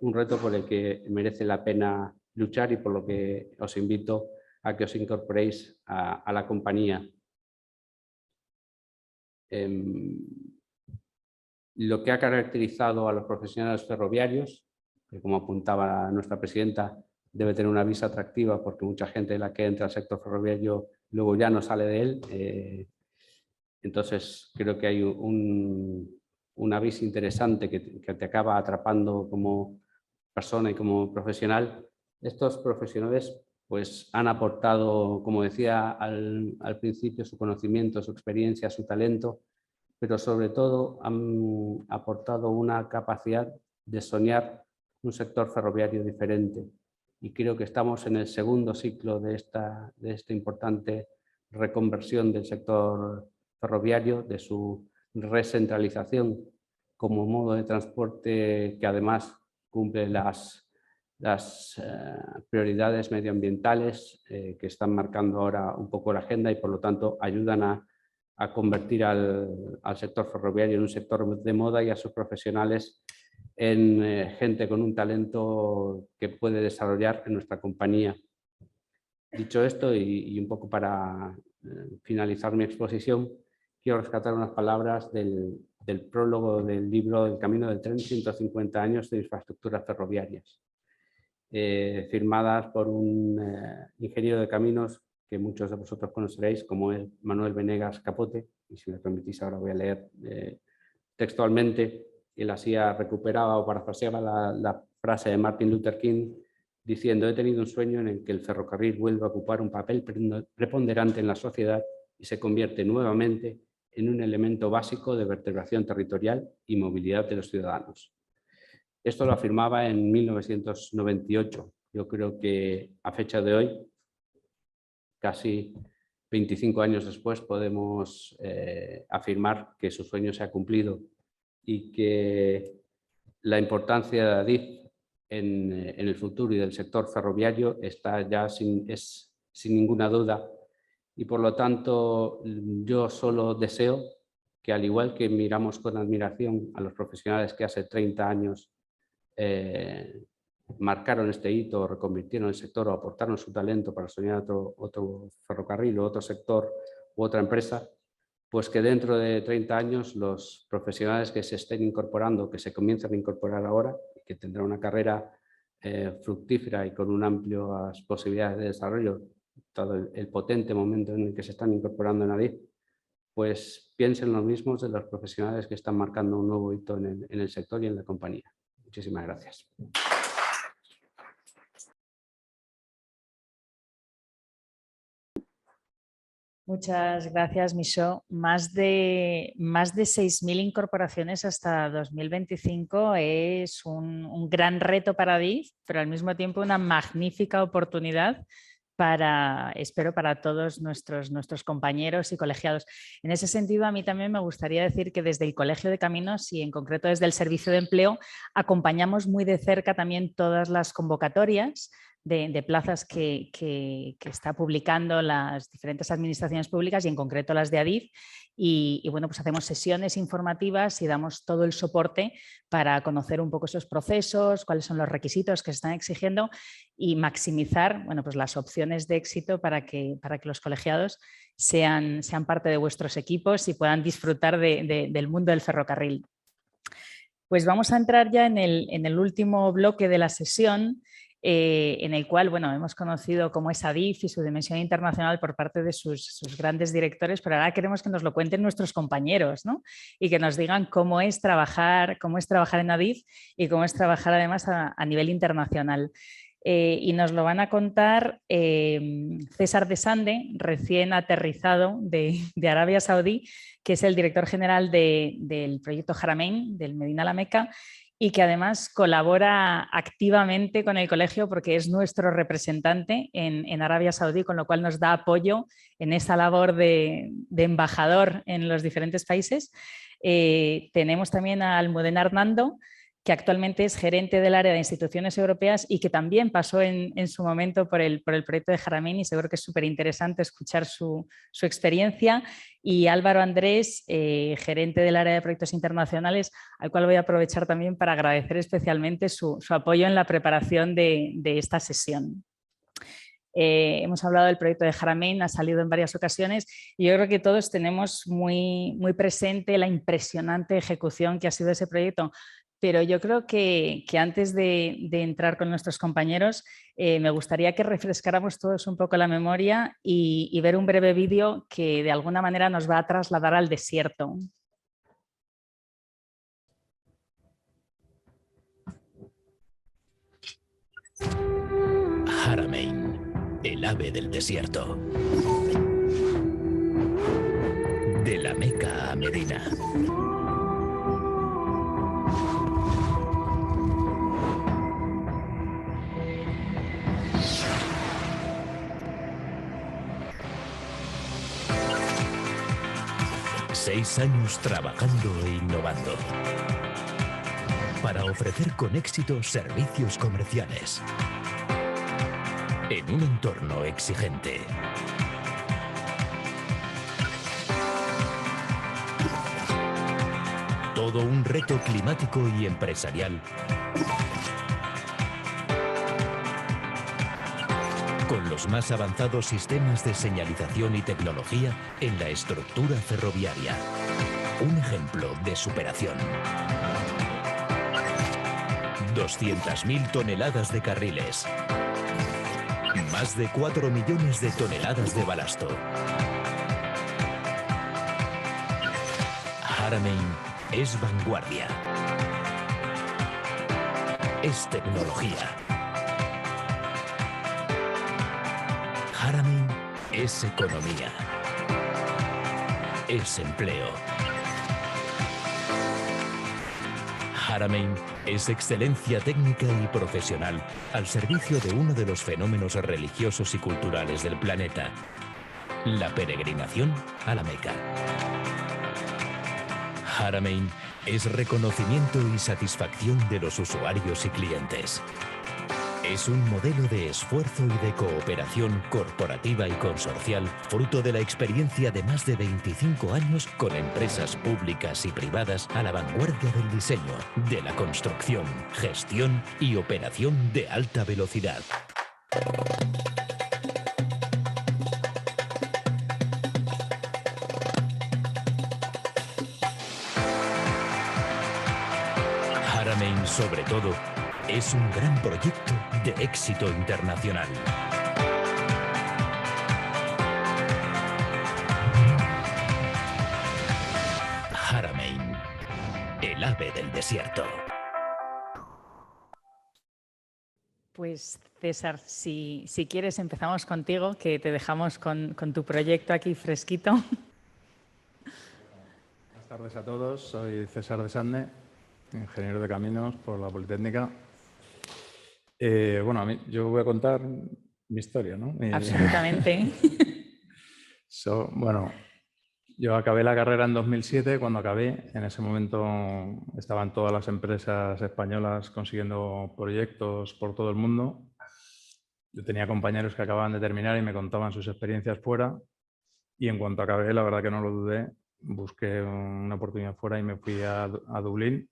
un reto por el que merece la pena luchar y por lo que os invito a que os incorporéis a la compañía. Lo que ha caracterizado a los profesionales ferroviarios, que como apuntaba nuestra presidenta, debe tener una visa atractiva porque mucha gente de la que entra al sector ferroviario luego ya no sale de él. Entonces creo que hay una visa interesante que te acaba atrapando como persona y como profesional. Estos profesionales pues, han aportado, como decía al principio, su conocimiento, su experiencia, su talento pero sobre todo han aportado una capacidad de soñar un sector ferroviario diferente. Y creo que estamos en el segundo ciclo de esta importante reconversión del sector ferroviario, de su recentralización como modo de transporte que además cumple las prioridades medioambientales que están marcando ahora un poco la agenda y por lo tanto ayudan a convertir al sector ferroviario en un sector de moda y a sus profesionales en gente con un talento que puede desarrollar en nuestra compañía. Dicho esto y un poco para finalizar mi exposición, quiero rescatar unas palabras del prólogo del libro El camino del tren, 150 años de infraestructuras ferroviarias, firmadas por un ingeniero de caminos que muchos de vosotros conoceréis, como es Manuel Venegas Capote, y si me permitís ahora voy a leer textualmente. Él así recuperaba o parafraseaba la frase de Martin Luther King diciendo: he tenido un sueño en el que el ferrocarril vuelva a ocupar un papel preponderante en la sociedad y se convierte nuevamente en un elemento básico de vertebración territorial y movilidad de los ciudadanos. Esto lo afirmaba en 1998. Yo creo que a fecha de hoy, casi 25 años después, podemos afirmar que su sueño se ha cumplido y que la importancia de Adif en el futuro y del sector ferroviario está ya sin ninguna duda. Y por lo tanto, yo solo deseo que, al igual que miramos con admiración a los profesionales que hace 30 años marcaron este hito, reconvirtieron el sector o aportaron su talento para soñar otro ferrocarril o otro sector u otra empresa, pues que dentro de 30 años los profesionales que se estén incorporando, que se comiencen a incorporar ahora, que tendrán una carrera fructífera y con un amplias posibilidades de desarrollo, todo el potente momento en el que se están incorporando en Adif, pues piensen lo mismo de los profesionales que están marcando un nuevo hito en el sector y en la compañía. Muchísimas gracias. Muchas gracias, Misho. Más de 6.000 incorporaciones hasta 2025 es un gran reto para Adif, pero al mismo tiempo una magnífica oportunidad espero para todos nuestros compañeros y colegiados. En ese sentido, a mí también me gustaría decir que desde el Colegio de Caminos y en concreto desde el Servicio de Empleo acompañamos muy de cerca también todas las convocatorias de plazas que está publicando las diferentes administraciones públicas y en concreto las de Adif y bueno, pues hacemos sesiones informativas y damos todo el soporte para conocer un poco esos procesos, cuáles son los requisitos que se están exigiendo y maximizar, bueno, pues las opciones de éxito para que los colegiados sean parte de vuestros equipos y puedan disfrutar del mundo del ferrocarril. Pues vamos a entrar ya en el último bloque de la sesión, en el cual bueno, hemos conocido cómo es Adif y su dimensión internacional por parte de sus grandes directores, pero ahora queremos que nos lo cuenten nuestros compañeros, ¿no? Y que nos digan cómo es trabajar en Adif y cómo es trabajar además a nivel internacional. Y nos lo van a contar César de Sande, recién aterrizado de Arabia Saudí, que es el director general del proyecto Haramain, del Medina la Meca, y que además colabora activamente con el colegio porque es nuestro representante en Arabia Saudí, con lo cual nos da apoyo en esa labor de embajador en los diferentes países. Tenemos también a Almudena Hernando, que actualmente es gerente del área de instituciones europeas y que también pasó en su momento por el proyecto de Haramain y seguro que es súper interesante escuchar su experiencia. Y Álvaro Andrés, gerente del área de proyectos internacionales, al cual voy a aprovechar también para agradecer especialmente su apoyo en la preparación de esta sesión. Hemos hablado del proyecto de Haramain, ha salido en varias ocasiones y yo creo que todos tenemos muy presente la impresionante ejecución que ha sido ese proyecto. Pero yo creo que antes de entrar con nuestros compañeros, me gustaría que refrescáramos todos un poco la memoria y ver un breve vídeo que de alguna manera nos va a trasladar al desierto. Haramain, el ave del desierto. De la Meca a Medina. Seis años trabajando e innovando para ofrecer con éxito servicios comerciales en un entorno exigente. Todo un reto climático y empresarial con los más avanzados sistemas de señalización y tecnología en la estructura ferroviaria. Un ejemplo de superación. 200.000 toneladas de carriles. Más de 4 millones de toneladas de balasto. Haramain es vanguardia. Es tecnología. Haramain es economía. Es empleo. Haramain es excelencia técnica y profesional al servicio de uno de los fenómenos religiosos y culturales del planeta, la peregrinación a la Meca. Haramain es reconocimiento y satisfacción de los usuarios y clientes. Es un modelo de esfuerzo y de cooperación corporativa y consorcial, fruto de la experiencia de más de 25 años con empresas públicas y privadas a la vanguardia del diseño, de la construcción, gestión y operación de alta velocidad. Haramain, sobre todo, es un gran proyecto de éxito internacional. Haramain, el ave del desierto. Pues César, si quieres empezamos contigo, que te dejamos con tu proyecto aquí fresquito. Buenas tardes a todos, soy César de Sande, ingeniero de caminos por la Politécnica. Bueno, yo voy a contar mi historia, ¿no? Absolutamente. Bueno, yo acabé la carrera en 2007. Cuando acabé, en ese momento estaban todas las empresas españolas consiguiendo proyectos por todo el mundo. Yo tenía compañeros que acababan de terminar y me contaban sus experiencias fuera. Y en cuanto acabé, la verdad que no lo dudé, busqué una oportunidad fuera y me fui a Dublín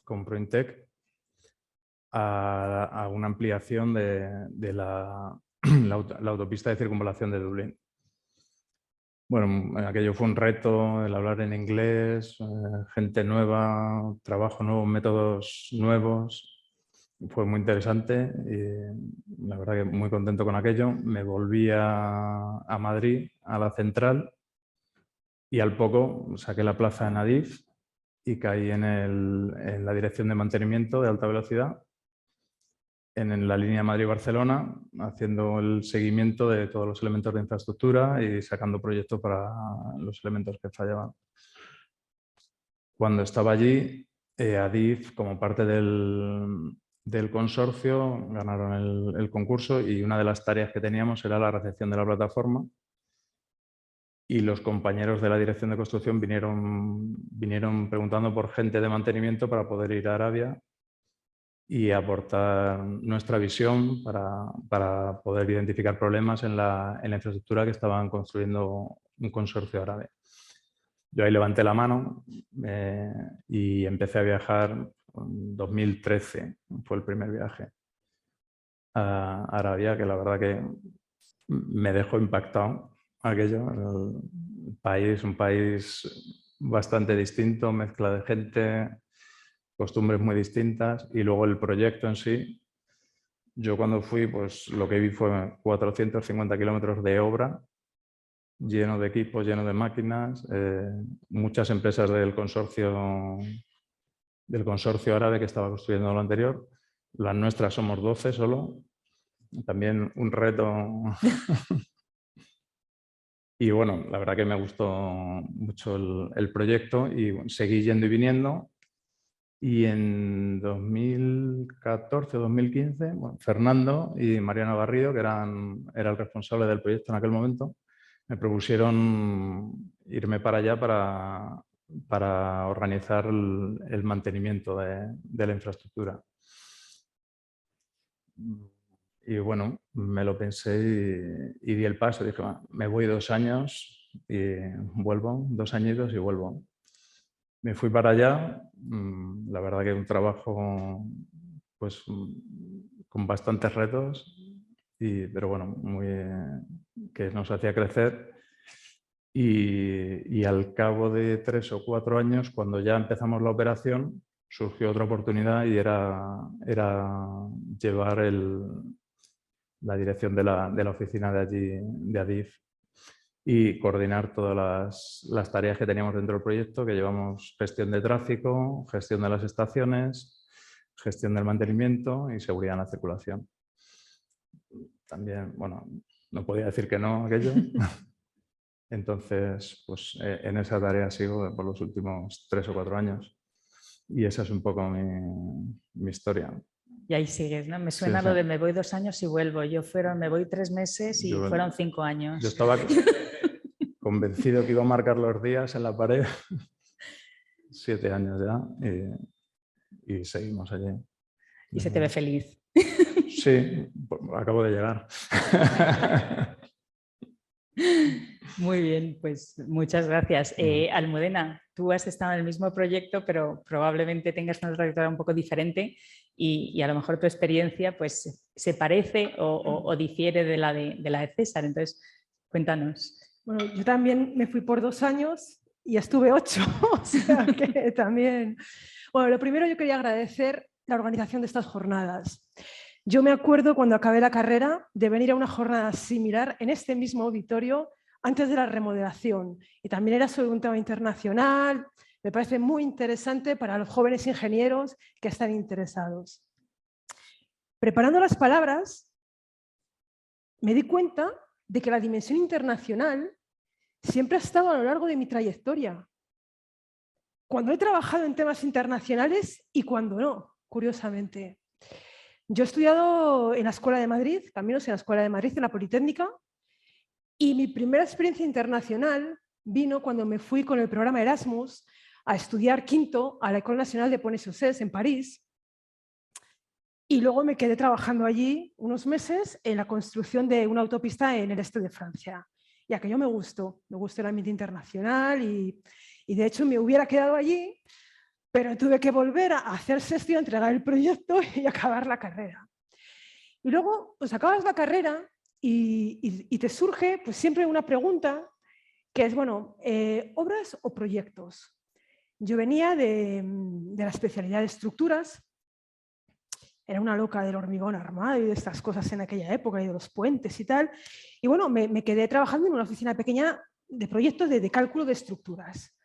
con Prointec a una ampliación de la autopista de circunvalación de Dublín. Bueno, aquello fue un reto, el hablar en inglés, gente nueva, trabajo nuevo, métodos nuevos. Fue muy interesante y la verdad que muy contento con aquello. Me volví a Madrid, a la central, y al poco saqué la plaza en Adif y caí en la dirección de mantenimiento de alta velocidad en la línea Madrid-Barcelona, haciendo el seguimiento de todos los elementos de infraestructura y sacando proyectos para los elementos que fallaban. Cuando estaba allí, Adif, como parte del consorcio, ganaron el concurso y una de las tareas que teníamos era la recepción de la plataforma. Y los compañeros de la dirección de construcción vinieron preguntando por gente de mantenimiento para poder ir a Arabia y aportar nuestra visión para poder identificar problemas en la infraestructura que estaban construyendo un consorcio árabe. Yo ahí levanté la mano y empecé a viajar en 2013, fue el primer viaje a Arabia, que la verdad que me dejó impactado aquello. Un país bastante distinto, mezcla de gente, costumbres muy distintas, y luego el proyecto en sí. Yo cuando fui, pues lo que vi fue 450 kilómetros de obra, lleno de equipos, lleno de máquinas, muchas empresas del consorcio árabe que estaba construyendo lo anterior. Las nuestras somos 12 solo, también un reto. Y bueno, la verdad que me gustó mucho el proyecto y seguí yendo y viniendo. Y en 2014 o 2015, bueno, Fernando y Mariano Garrido, que era el responsable del proyecto en aquel momento, me propusieron irme para allá para organizar el mantenimiento de la infraestructura. Y bueno, me lo pensé y di el paso. Dije, me voy 2 años y vuelvo, 2 añitos y vuelvo. Me fui para allá, la verdad que un trabajo pues, con bastantes retos, pero bueno, que nos hacía crecer. Y al cabo de 3 o 4 años, cuando ya empezamos la operación, surgió otra oportunidad y era llevar la dirección de la oficina de allí, de Adif, y coordinar todas las tareas que teníamos dentro del proyecto, que llevamos gestión de tráfico, gestión de las estaciones, gestión del mantenimiento y seguridad en la circulación. También, bueno, no podía decir que no a aquello. Entonces, pues en esa tarea sigo por los últimos 3 o 4 años. Y esa es un poco mi historia. Y ahí sigues, ¿no? Me suena Sí. Lo de me voy 2 años y vuelvo. Me voy 3 meses y fueron 5 años. Yo estaba convencido que iba a marcar los días en la pared. 7 años ya y seguimos allí. Y se te ve feliz. Sí, acabo de llegar. Muy bien, pues muchas gracias. Almudena, tú has estado en el mismo proyecto, pero probablemente tengas una trayectoria un poco diferente y a lo mejor tu experiencia pues, se parece o difiere de la de César. Entonces, cuéntanos. Bueno, yo también me fui por 2 años y estuve 8, o sea que también... Bueno, lo primero yo quería agradecer la organización de estas jornadas. Yo me acuerdo cuando acabé la carrera de venir a una jornada similar en este mismo auditorio antes de la remodelación y también era sobre un tema internacional. Me parece muy interesante para los jóvenes ingenieros que están interesados. Preparando las palabras, me di cuenta de que la dimensión internacional siempre ha estado a lo largo de mi trayectoria. Cuando he trabajado en temas internacionales y cuando no, curiosamente. Yo he estudiado en la Escuela de Madrid, Caminos en la Escuela de Madrid, en la Politécnica, y mi primera experiencia internacional vino cuando me fui con el programa Erasmus a estudiar quinto a la École Nationale de Ponts-et-Chaussées en París, y luego me quedé trabajando allí unos meses en la construcción de una autopista en el este de Francia. Y aquello me gustó el ambiente internacional y de hecho me hubiera quedado allí, pero tuve que volver a hacer sesión, entregar el proyecto y acabar la carrera. Y luego pues acabas la carrera y te surge pues siempre una pregunta que es, bueno, ¿obras o proyectos? Yo venía de la especialidad de estructuras, era una loca del hormigón armado y de estas cosas en aquella época y de los puentes y tal. Y bueno, me quedé trabajando en una oficina pequeña de proyectos de cálculo de estructuras.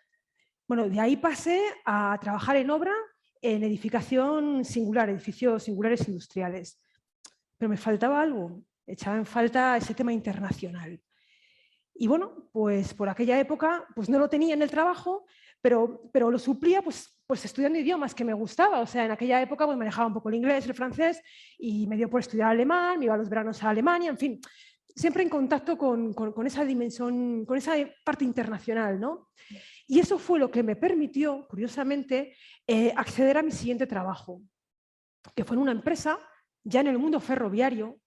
Bueno, de ahí pasé a trabajar en obra en edificación singular, edificios singulares industriales. Pero me faltaba algo, echaba en falta ese tema internacional. Y bueno, pues por aquella época pues no lo tenía en el trabajo, pero lo suplía pues estudiando idiomas que me gustaba. O sea, en aquella época pues manejaba un poco el inglés, el francés y me dio por estudiar alemán, me iba a los veranos a Alemania, en fin, siempre en contacto con esa dimensión, con esa parte internacional, ¿no? Y eso fue lo que me permitió, curiosamente, acceder a mi siguiente trabajo, que fue en una empresa ya en el mundo ferroviario,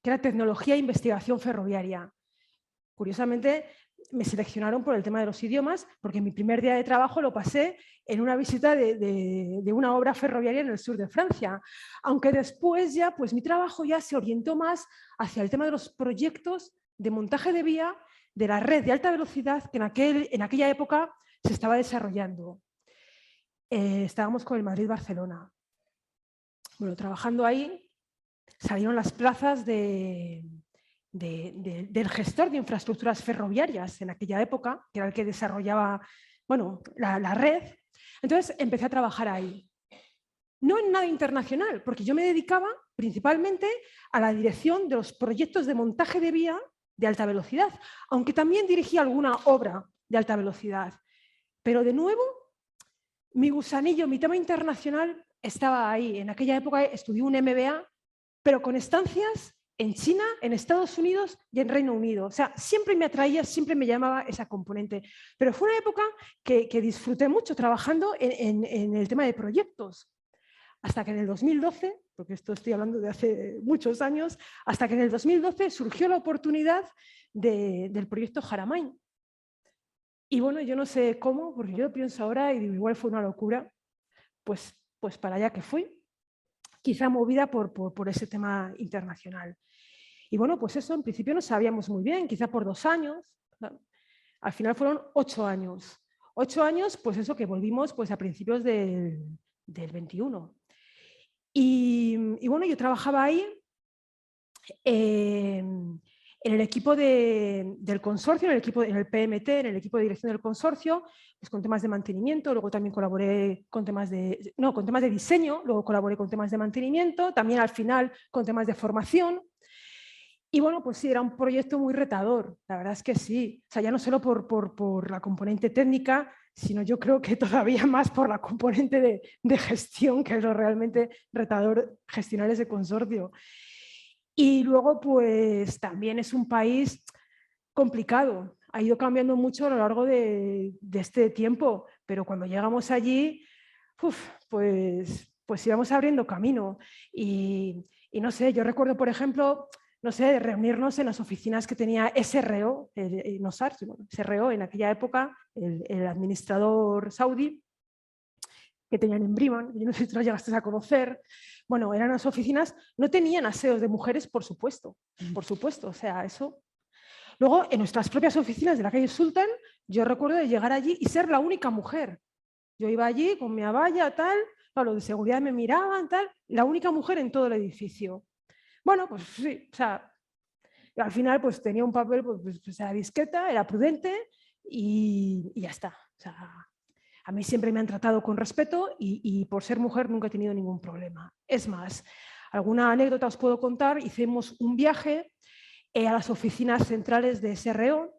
que era tecnología e investigación ferroviaria. Curiosamente, me seleccionaron por el tema de los idiomas, porque mi primer día de trabajo lo pasé en una visita de una obra ferroviaria en el sur de Francia, aunque después ya, pues mi trabajo ya se orientó más hacia el tema de los proyectos de montaje de vía de la red de alta velocidad que en aquella época se estaba desarrollando. Estábamos con el Madrid-Barcelona. Bueno, trabajando ahí salieron las plazas del gestor de infraestructuras ferroviarias en aquella época, que era el que desarrollaba, bueno, la red. Entonces empecé a trabajar ahí. No en nada internacional, porque yo me dedicaba principalmente a la dirección de los proyectos de montaje de vía de alta velocidad, aunque también dirigí alguna obra de alta velocidad. Pero de nuevo, mi gusanillo, mi tema internacional estaba ahí. En aquella época estudié un MBA, pero con estancias en China, en Estados Unidos y en Reino Unido. O sea, siempre me atraía, siempre me llamaba esa componente. Pero fue una época que disfruté mucho trabajando en el tema de proyectos. Hasta que en el 2012, porque esto estoy hablando de hace muchos años, hasta que en el 2012 surgió la oportunidad del proyecto Haramain. Y bueno, yo no sé cómo, porque yo pienso ahora y digo, igual fue una locura, pues para allá que fui, quizá movida por ese tema internacional. Y bueno, pues eso en principio no sabíamos muy bien, quizá por 2 años, al final fueron 8 años. 8 años, pues eso que volvimos pues a principios del 21. Y bueno, yo trabajaba ahí en el equipo del consorcio, en el PMT, en el equipo de dirección del consorcio, pues con temas de mantenimiento, luego también colaboré con temas de diseño, luego colaboré con temas de mantenimiento, también al final con temas de formación. Y bueno, pues sí, era un proyecto muy retador, la verdad es que sí. O sea, ya no solo por la componente técnica, sino yo creo que todavía más por la componente de gestión, que es lo realmente retador gestionar ese consorcio. Y luego, pues también es un país complicado. Ha ido cambiando mucho a lo largo de este tiempo, pero cuando llegamos allí, pues íbamos abriendo camino. Y no sé, yo recuerdo, por ejemplo, no sé, reunirnos en las oficinas que tenía SRO, SRO en aquella época, el administrador saudí, que tenían en Briman, yo no sé si tú las llegaste a conocer. Bueno, eran las oficinas, no tenían aseos de mujeres, por supuesto, o sea, eso. Luego, en nuestras propias oficinas de la calle Sultan, yo recuerdo de llegar allí y ser la única mujer. Yo iba allí con mi abaya, tal, los de seguridad me miraban, tal, la única mujer en todo el edificio. Bueno, pues sí, o sea, al final pues tenía un papel, pues era discreta, era prudente y ya está. O sea, a mí siempre me han tratado con respeto y por ser mujer nunca he tenido ningún problema. Es más, alguna anécdota os puedo contar. Hicimos un viaje a las oficinas centrales de SRO,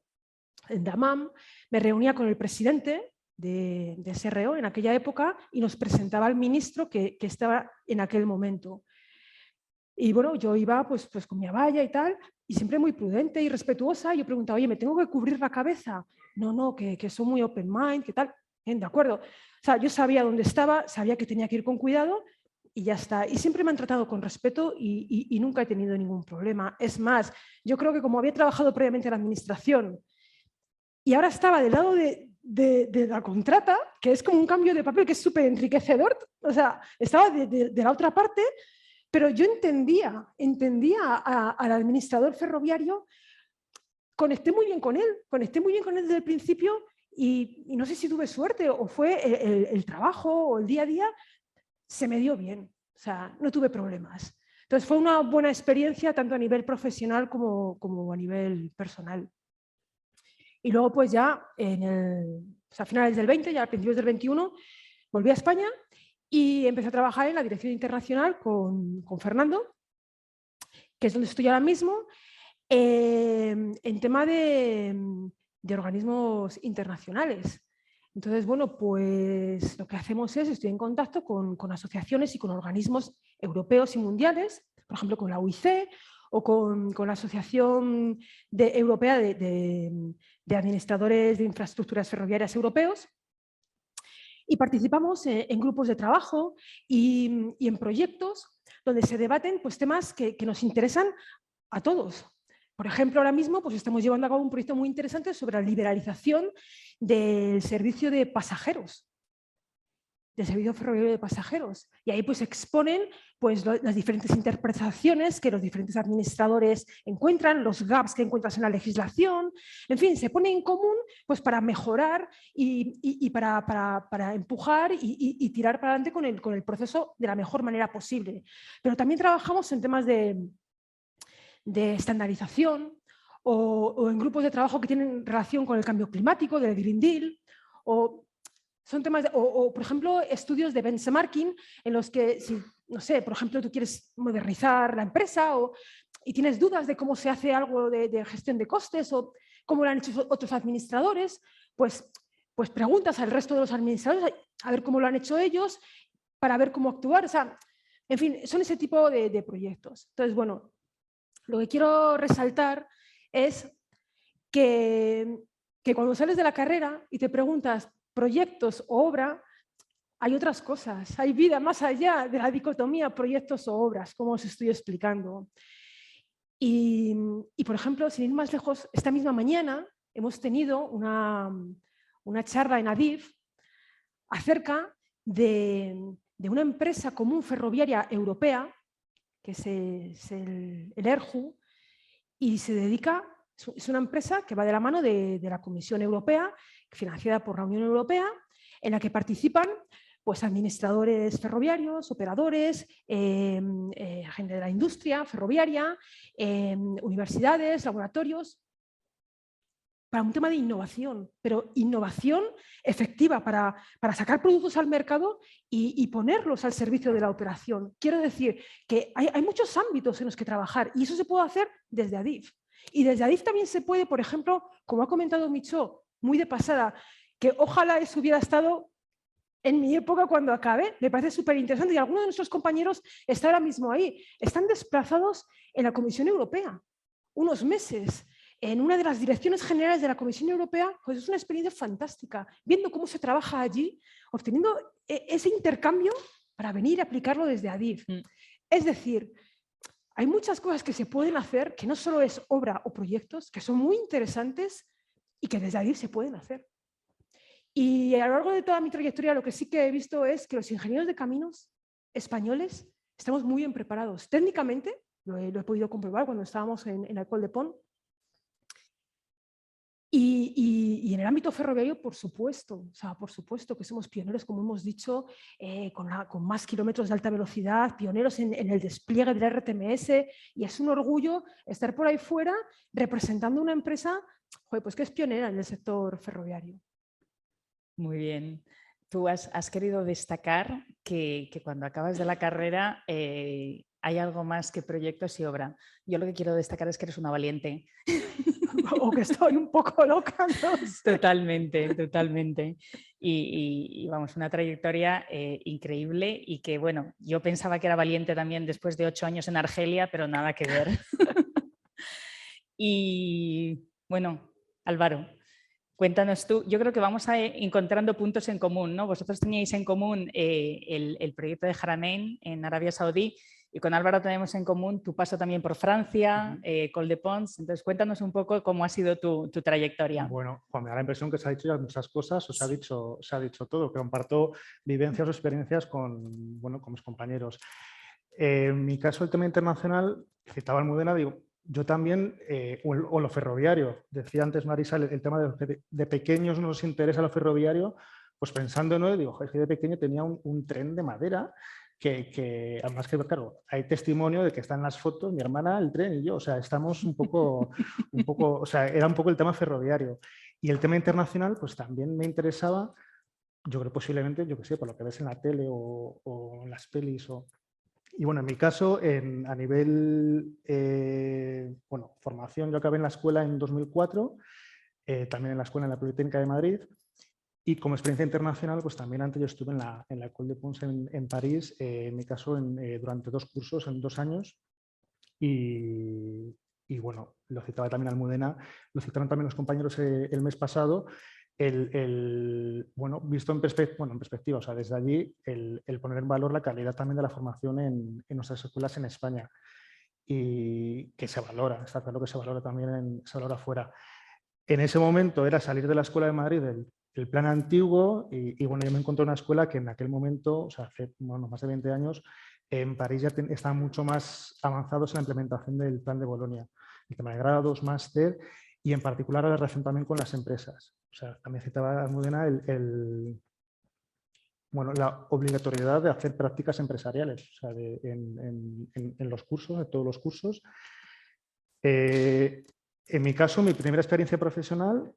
en Dammam. Me reunía con el presidente de SRO en aquella época y nos presentaba al ministro que estaba en aquel momento. Y bueno, yo iba pues con mi abaya y tal, y siempre muy prudente y respetuosa. Yo preguntaba, oye, ¿me tengo que cubrir la cabeza? No, que soy muy open mind, ¿qué tal? Bien, de acuerdo. O sea, yo sabía dónde estaba, sabía que tenía que ir con cuidado y ya está. Y siempre me han tratado con respeto y nunca he tenido ningún problema. Es más, yo creo que como había trabajado previamente en la administración y ahora estaba del lado de la contrata, que es como un cambio de papel que es súper enriquecedor, o sea, estaba de la otra parte, pero yo entendía al administrador ferroviario, conecté muy bien con él desde el principio y no sé si tuve suerte o fue el trabajo o el día a día, se me dio bien, o sea, no tuve problemas. Entonces fue una buena experiencia tanto a nivel profesional como a nivel personal. Y luego pues ya a finales del 20, ya a principios del 21, volví a España y empecé a trabajar en la dirección internacional con Fernando, que es donde estoy ahora mismo, en tema de organismos internacionales. Entonces, bueno, pues lo que hacemos es, estoy en contacto con asociaciones y con organismos europeos y mundiales, por ejemplo, con la UIC o con la Asociación Europea de Administradores de Infraestructuras Ferroviarias Europeos, y participamos en grupos de trabajo y en proyectos donde se debaten pues, temas que nos interesan a todos. Por ejemplo, ahora mismo pues, estamos llevando a cabo un proyecto muy interesante sobre la liberalización del servicio de pasajeros, del servicio ferroviario de pasajeros. Y ahí pues, exponen pues, las diferentes interpretaciones que los diferentes administradores encuentran, los gaps que encuentras en la legislación. En fin, se pone en común pues, para mejorar y para empujar y tirar para adelante con el proceso de la mejor manera posible. Pero también trabajamos en temas de estandarización o en grupos de trabajo que tienen relación con el cambio climático, del Green Deal, son temas por ejemplo, estudios de benchmarking en los que, si, no sé, por ejemplo, tú quieres modernizar la empresa y tienes dudas de cómo se hace algo de gestión de costes o cómo lo han hecho otros administradores, pues preguntas al resto de los administradores a ver cómo lo han hecho ellos para ver cómo actuar. O sea, en fin, son ese tipo de proyectos. Entonces, bueno, lo que quiero resaltar es que cuando sales de la carrera y te preguntas proyectos o obra, hay otras cosas, hay vida más allá de la dicotomía proyectos o obras, como os estoy explicando. Y por ejemplo, sin ir más lejos, esta misma mañana hemos tenido una charla en ADIF acerca de una empresa común ferroviaria europea, que es el ERJU, y se dedica, es una empresa que va de la mano de la Comisión Europea, financiada por la Unión Europea, en la que participan pues, administradores ferroviarios, operadores, gente de la industria ferroviaria, universidades, laboratorios, para un tema de innovación, pero innovación efectiva para sacar productos al mercado y ponerlos al servicio de la operación. Quiero decir que hay muchos ámbitos en los que trabajar y eso se puede hacer desde ADIF. Y desde ADIF también se puede, por ejemplo, como ha comentado Micho, muy de pasada, que ojalá eso hubiera estado en mi época cuando acabé, me parece súper interesante y algunos de nuestros compañeros están ahora mismo ahí, están desplazados en la Comisión Europea, unos meses, en una de las direcciones generales de la Comisión Europea, pues es una experiencia fantástica, viendo cómo se trabaja allí, obteniendo ese intercambio para venir a aplicarlo desde ADIF. Es decir, hay muchas cosas que se pueden hacer, que no solo es obra o proyectos, que son muy interesantes y que desde ADIF se pueden hacer. Y a lo largo de toda mi trayectoria lo que sí que he visto es que los ingenieros de caminos españoles estamos muy bien preparados. Técnicamente, lo he podido comprobar cuando estábamos en la École de Pont. Y en el ámbito ferroviario, por supuesto, o sea, por supuesto que somos pioneros, como hemos dicho, con más kilómetros de alta velocidad, pioneros en el despliegue del RTMS, y es un orgullo estar por ahí fuera representando una empresa pues que es pionera en el sector ferroviario. Muy bien. Tú has querido destacar que cuando acabas de la carrera hay algo más que proyectos y obra. Yo lo que quiero destacar es que eres una valiente. O que estoy un poco loca, ¿no? Totalmente, totalmente. Y vamos, una trayectoria increíble y que, bueno, yo pensaba que era valiente también después de 8 años en Argelia, pero nada que ver. Y bueno, Álvaro, cuéntanos tú, yo creo que vamos encontrando puntos en común, ¿no? Vosotros teníais en común el proyecto de Haramain en Arabia Saudí y con Álvaro tenemos en común tu paso también por Francia, Col de Pons. Entonces cuéntanos un poco cómo ha sido tu trayectoria. Bueno, Juan, me da la impresión que se ha dicho ya muchas cosas, se ha dicho todo, que comparto vivencias o experiencias con mis compañeros. En mi caso, el tema internacional, citaba Almudena, digo, yo también, o lo ferroviario, decía antes Marisa, el tema de pequeños nos interesa lo ferroviario, pues pensando en él, digo, es que de pequeño tenía un tren de madera que además que, claro, hay testimonio de que están las fotos, mi hermana, el tren y yo, o sea, estamos un poco, o sea, era un poco el tema ferroviario. Y el tema internacional, pues también me interesaba, yo creo posiblemente, yo qué sé, por lo que ves en la tele o en las pelis Y bueno, en mi caso, a nivel formación, yo acabé en la escuela en 2004, también en la escuela en la Politécnica de Madrid, y como experiencia internacional, pues también antes yo estuve en la École de Pons en París, en mi caso durante 2 cursos, en 2 años, y bueno, lo citaba también Almudena, lo citaron también los compañeros el mes pasado, visto en perspectiva, o sea, desde allí, el poner en valor la calidad también de la formación en nuestras escuelas en España y que se valora, está claro que se valora también, se valora fuera. En ese momento era salir de la Escuela de Madrid del plan antiguo y bueno, yo me encontré una escuela que en aquel momento, o sea, hace más de 20 años, en París ya están mucho más avanzados en la implementación del plan de Bolonia, el tema de grados, máster y en particular la relación también con las empresas. O sea, también citaba Almudena la obligatoriedad de hacer prácticas empresariales, o sea, en los cursos, en todos los cursos. En mi caso, mi primera experiencia profesional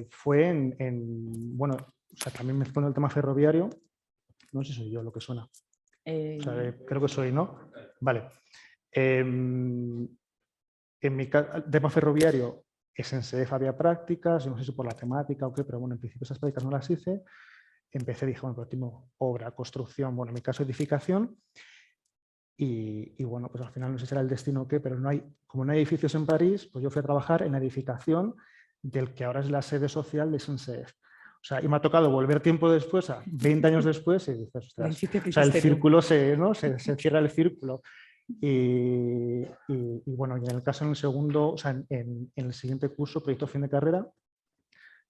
fue también mezclando el tema ferroviario. No sé si soy yo lo que suena. O sea, creo que soy, ¿no? Vale. En mi tema ferroviario, es en SEF había prácticas, yo no sé si por la temática o qué, pero bueno, en principio esas prácticas no las hice. Empecé, dije, bueno, tengo obra, construcción, bueno, en mi caso edificación. Y bueno, pues al final no sé si era el destino o qué, pero como no hay edificios en París, pues yo fui a trabajar en la edificación del que ahora es la sede social de SNCF. O sea, y me ha tocado volver tiempo después, 20 años después, y dices, ostras, o sea, el círculo se cierra el círculo. Y bueno, y en el caso en el segundo, o sea, en el siguiente curso, proyecto fin de carrera,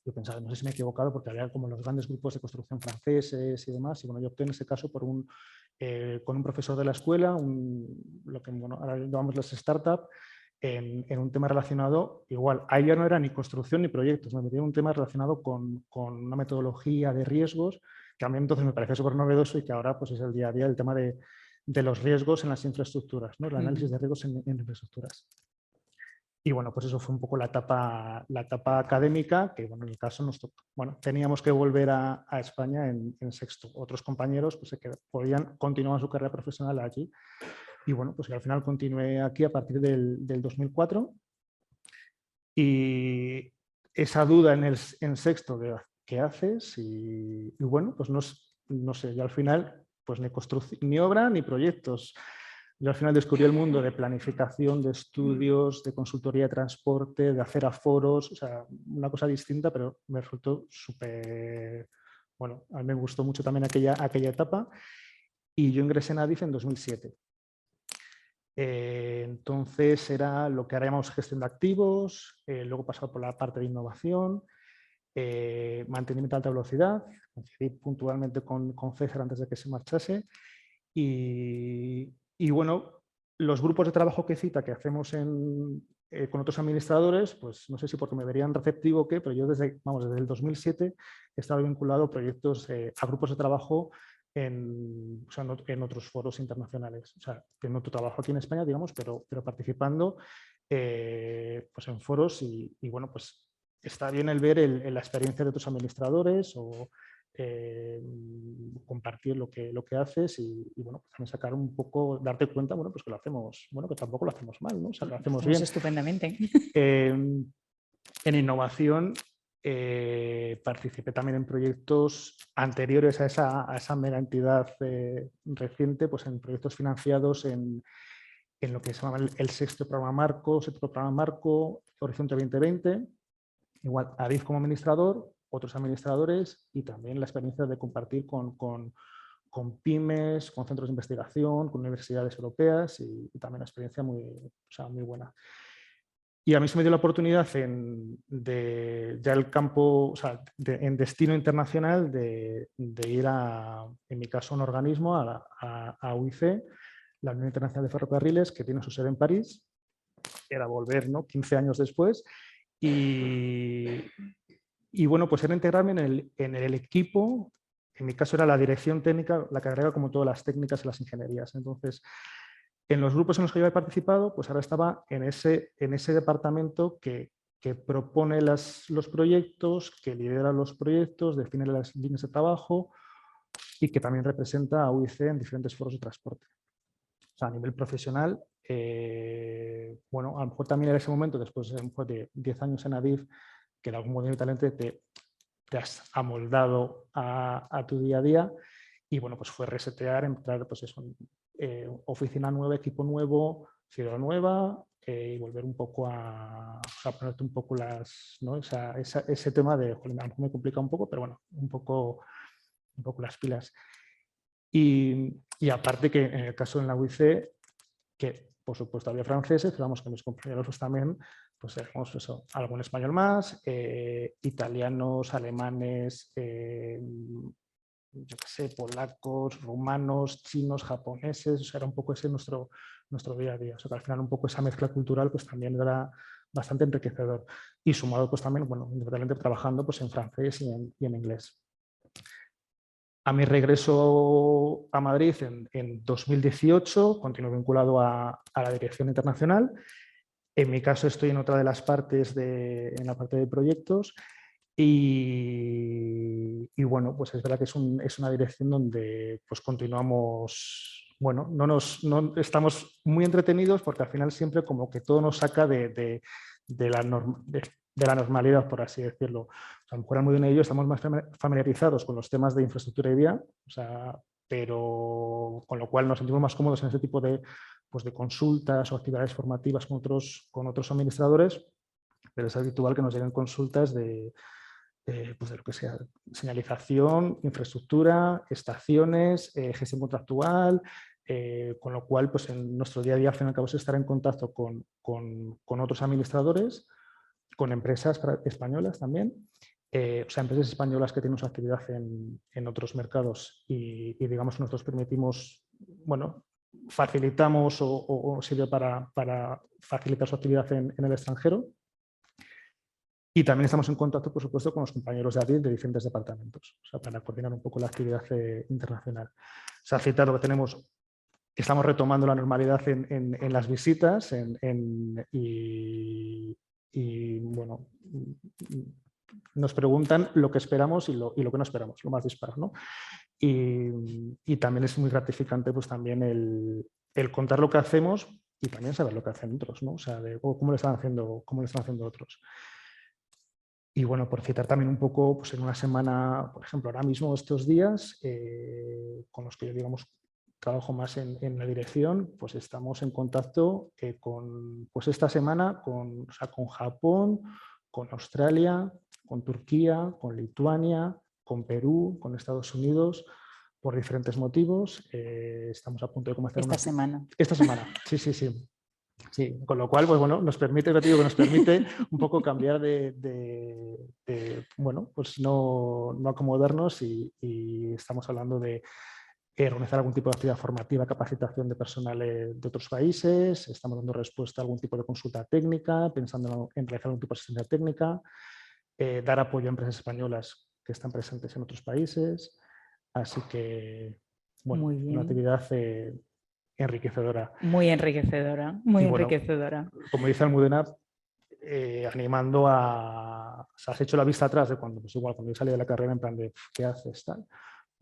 yo pensaba, no sé si me he equivocado, porque había como los grandes grupos de construcción franceses y demás, y bueno, yo opté en ese caso por con un profesor de la escuela, lo que bueno, ahora llamamos las startups, en un tema relacionado, igual, ahí ya no era ni construcción ni proyectos, me metí en un tema relacionado con una metodología de riesgos, que a mí entonces me parecía súper novedoso y que ahora pues es el día a día el tema de los riesgos en las infraestructuras, ¿no? El análisis de riesgos en infraestructuras. Y bueno, pues eso fue un poco la etapa académica, que bueno, en el caso teníamos que volver a España en sexto. Otros compañeros pues, que podían continuar su carrera profesional allí. Y bueno, pues al final continué aquí a partir del 2004. Y esa duda en sexto de qué haces y bueno, pues no sé, yo al final pues ni obra ni proyectos. Yo al final descubrí el mundo de planificación, de estudios, de consultoría de transporte, de hacer aforos, o sea, una cosa distinta, pero me resultó súper, bueno, a mí me gustó mucho también aquella etapa y yo ingresé en ADIF en 2007. Entonces era lo que ahora llamamos gestión de activos, luego pasaba por la parte de innovación, mantenimiento de alta velocidad, coincidí puntualmente con César antes de que se marchase y bueno, los grupos de trabajo que cita que hacemos con otros administradores, pues no sé si porque me verían receptivo o qué, pero yo desde el 2007 he estado vinculado a proyectos, a grupos de trabajo en otros foros internacionales. O sea, tengo otro trabajo aquí en España, digamos, pero participando pues en foros y bueno, pues está bien el ver la experiencia de otros administradores o compartir lo que haces y bueno, pues también sacar un poco, darte cuenta, bueno, pues que lo hacemos, bueno, que tampoco lo hacemos mal, ¿no? O sea, lo hacemos bien. Estupendamente. En innovación participé también en proyectos anteriores a esa mera entidad reciente, pues en proyectos financiados en lo que se llama el sexto programa marco, Horizonte 2020, igual ADIF como administrador, otros administradores y también la experiencia de compartir con pymes, con centros de investigación, con universidades europeas y también una experiencia muy buena. Y a mí se me dio la oportunidad ya el campo, o sea, en destino internacional de ir en mi caso, a un organismo, a UIC, la Unión Internacional de Ferrocarriles, que tiene su sede en París. Era volver, ¿no? 15 años después. Y bueno, pues era integrarme en el equipo, en mi caso era la dirección técnica, la que agrega como todas las técnicas y las ingenierías. Entonces, en los grupos en los que yo he participado, pues ahora estaba en ese departamento que propone los proyectos, que lidera los proyectos, define las líneas de trabajo y que también representa a UIC en diferentes foros de transporte. O sea, a nivel profesional, bueno, a lo mejor también en ese momento, después de 10 años en ADIF, que en algún modo talento te has amoldado a tu día a día y bueno, pues fue resetear, entrar pues eso, oficina nueva, equipo nuevo, ciudad nueva y volver un poco a ponerte un poco ¿no? O sea, ese tema de, joder, a lo mejor me complica un poco, pero bueno, un poco las pilas. Y aparte que en el caso de la UIC, que por supuesto había franceses, pero vamos que mis compañeros pues, también, pues tenemos eso, algún español más, italianos, alemanes, yo qué sé, polacos, rumanos, chinos, japoneses, o sea, era un poco ese nuestro día a día. O sea, que al final un poco esa mezcla cultural pues también era bastante enriquecedor. Y sumado pues también, bueno, indudablemente trabajando pues en francés y en inglés. A mi regreso a Madrid en 2018, continué vinculado a la dirección internacional. En mi caso estoy en otra de las partes, en la parte de proyectos. Y bueno, pues es verdad que es una dirección donde pues continuamos, bueno, no estamos muy entretenidos porque al final siempre como que todo nos saca de la normalidad, por así decirlo. O sea, a lo mejor Almudena y yo estamos más familiarizados con los temas de infraestructura y vía, o sea, pero con lo cual nos sentimos más cómodos en ese tipo de consultas o actividades formativas con otros administradores, pero es habitual que nos lleguen consultas de lo que sea, señalización, infraestructura, estaciones, gestión contractual, con lo cual pues en nuestro día a día al fin y al cabo es estar en contacto con otros administradores, con empresas españolas también, o sea, empresas españolas que tienen su actividad en otros mercados y digamos nosotros permitimos, bueno, facilitamos o sirve para facilitar su actividad en el extranjero. Y también estamos en contacto, por supuesto, con los compañeros de ADIF de diferentes departamentos, o sea, para coordinar un poco la actividad internacional. Se ha citado que estamos retomando la normalidad en las visitas y bueno, nos preguntan lo que esperamos y lo que no esperamos, lo más dispar, ¿no? Y también es muy gratificante pues también el contar lo que hacemos y también saber lo que hacen otros, ¿no? O sea, de cómo lo están haciendo otros. Y bueno, por citar también un poco, pues en una semana, por ejemplo, ahora mismo estos días, con los que yo digamos trabajo más en la dirección, pues estamos en contacto pues esta semana con Japón, con Australia, con Turquía, con Lituania, con Perú, con Estados Unidos, por diferentes motivos. Estamos a punto de comenzar esta semana. Esta semana, sí. Sí, con lo cual, pues bueno, nos permite un poco cambiar bueno, pues no acomodarnos y estamos hablando de organizar algún tipo de actividad formativa, capacitación de personal de otros países, estamos dando respuesta a algún tipo de consulta técnica, pensando en realizar algún tipo de asistencia técnica, dar apoyo a empresas españolas que están presentes en otros países, así que, bueno, una actividad enriquecedora. Muy enriquecedora, muy enriquecedora. Como dice Almudena, animando o sea, has hecho la vista atrás de cuando yo salí de la carrera en plan de ¿qué haces? Tal.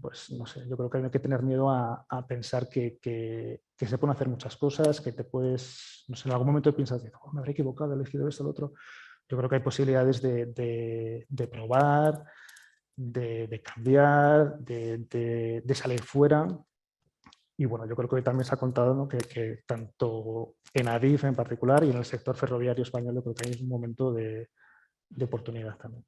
Pues no sé, yo creo que hay que tener miedo a pensar que se pueden hacer muchas cosas, que te puedes, no sé, en algún momento piensas, me habré equivocado, he elegido esto, lo otro. Yo creo que hay posibilidades de probar, de cambiar, de salir fuera. Y bueno, yo creo que hoy también se ha contado, ¿no? que tanto en ADIF en particular y en el sector ferroviario español, yo creo que hay un momento de oportunidad también.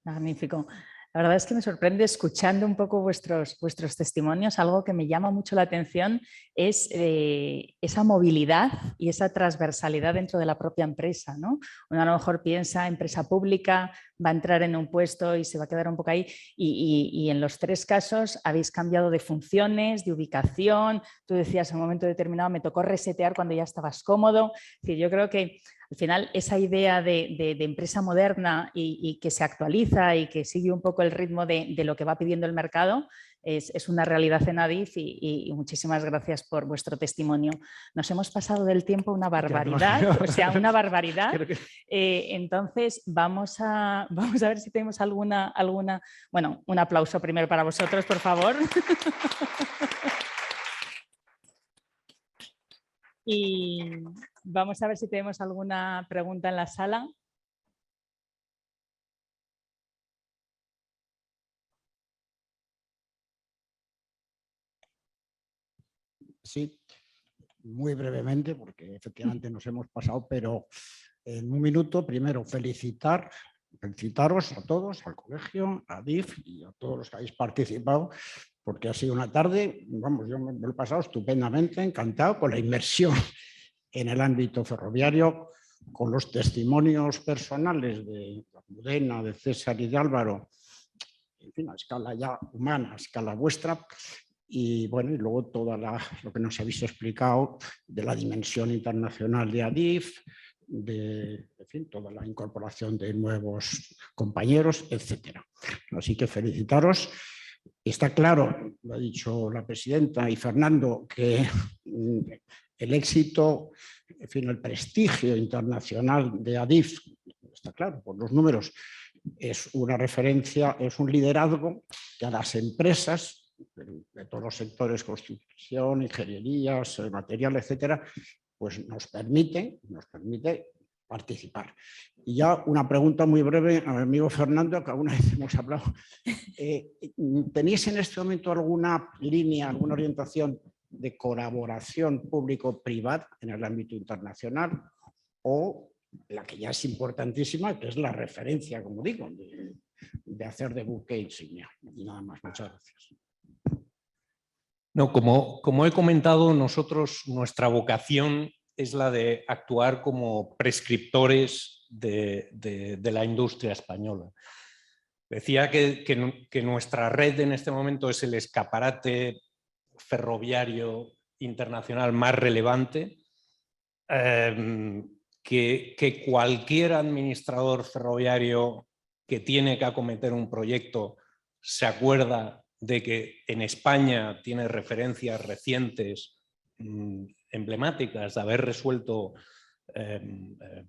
Magnífico. La verdad es que me sorprende escuchando un poco vuestros testimonios. Algo que me llama mucho la atención es esa movilidad y esa transversalidad dentro de la propia empresa, ¿no? Uno a lo mejor piensa empresa pública, va a entrar en un puesto y se va a quedar un poco ahí. Y en los tres casos habéis cambiado de funciones, de ubicación. Tú decías en un momento determinado me tocó resetear cuando ya estabas cómodo. Es decir, yo creo que al final esa idea de empresa moderna y que se actualiza y que sigue un poco el ritmo de lo que va pidiendo el mercado es una realidad en ADIF y muchísimas gracias por vuestro testimonio. Nos hemos pasado del tiempo una barbaridad, o sea, una barbaridad. Entonces vamos a ver si tenemos alguna... Bueno, un aplauso primero para vosotros, por favor. Y vamos a ver si tenemos alguna pregunta en la sala. Sí, muy brevemente, porque efectivamente nos hemos pasado, pero en un minuto, primero felicitaros a todos, al colegio, a ADIF y a todos los que habéis participado, porque ha sido una tarde, vamos, yo me lo he pasado estupendamente, encantado con la inmersión en el ámbito ferroviario, con los testimonios personales de Almudena, de César y de Álvaro, en fin, a escala ya humana, a escala vuestra, y bueno, y luego todo lo que nos habéis explicado de la dimensión internacional de ADIF, en fin, toda la incorporación de nuevos compañeros, etcétera. Así que felicitaros. Está claro, lo ha dicho la presidenta y Fernando, que el éxito, en fin, el prestigio internacional de ADIF, está claro, por los números, es una referencia, es un liderazgo que a las empresas de todos los sectores, construcción, ingenierías, material, etcétera, pues nos permite participar. Y ya una pregunta muy breve a mi amigo Fernando, que alguna vez hemos hablado. ¿Tenéis en este momento alguna línea, alguna orientación de colaboración público-privada en el ámbito internacional, o la que ya es importantísima, que es la referencia, como digo, de hacer de buque insignia? Y nada más, muchas gracias. No, como he comentado, nosotros, nuestra vocación es la de actuar como prescriptores de la industria española. Decía que nuestra red en este momento es el escaparate ferroviario internacional más relevante, que cualquier administrador ferroviario que tiene que acometer un proyecto se acuerda de que en España tiene referencias recientes emblemáticas de haber resuelto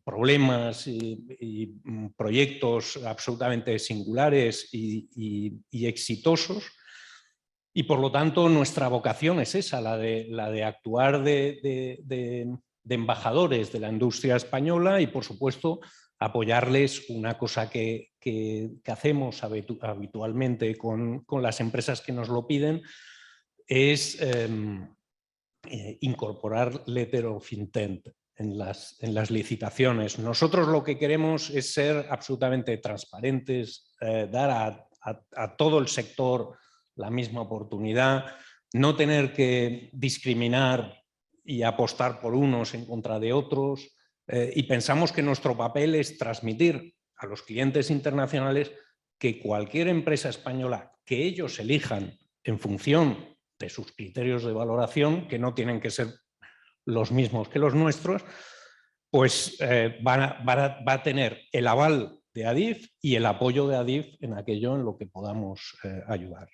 problemas y proyectos absolutamente singulares y exitosos, y por lo tanto nuestra vocación es esa, la de actuar de embajadores de la industria española y, por supuesto, apoyarles. Una cosa que hacemos habitualmente con las empresas que nos lo piden es incorporar letter of intent en las licitaciones. Nosotros lo que queremos es ser absolutamente transparentes, dar a todo el sector la misma oportunidad, no tener que discriminar y apostar por unos en contra de otros, y pensamos que nuestro papel es transmitir a los clientes internacionales que cualquier empresa española que ellos elijan en función de sus criterios de valoración, que no tienen que ser los mismos que los nuestros, pues va a tener el aval de ADIF y el apoyo de ADIF en aquello en lo que podamos ayudar.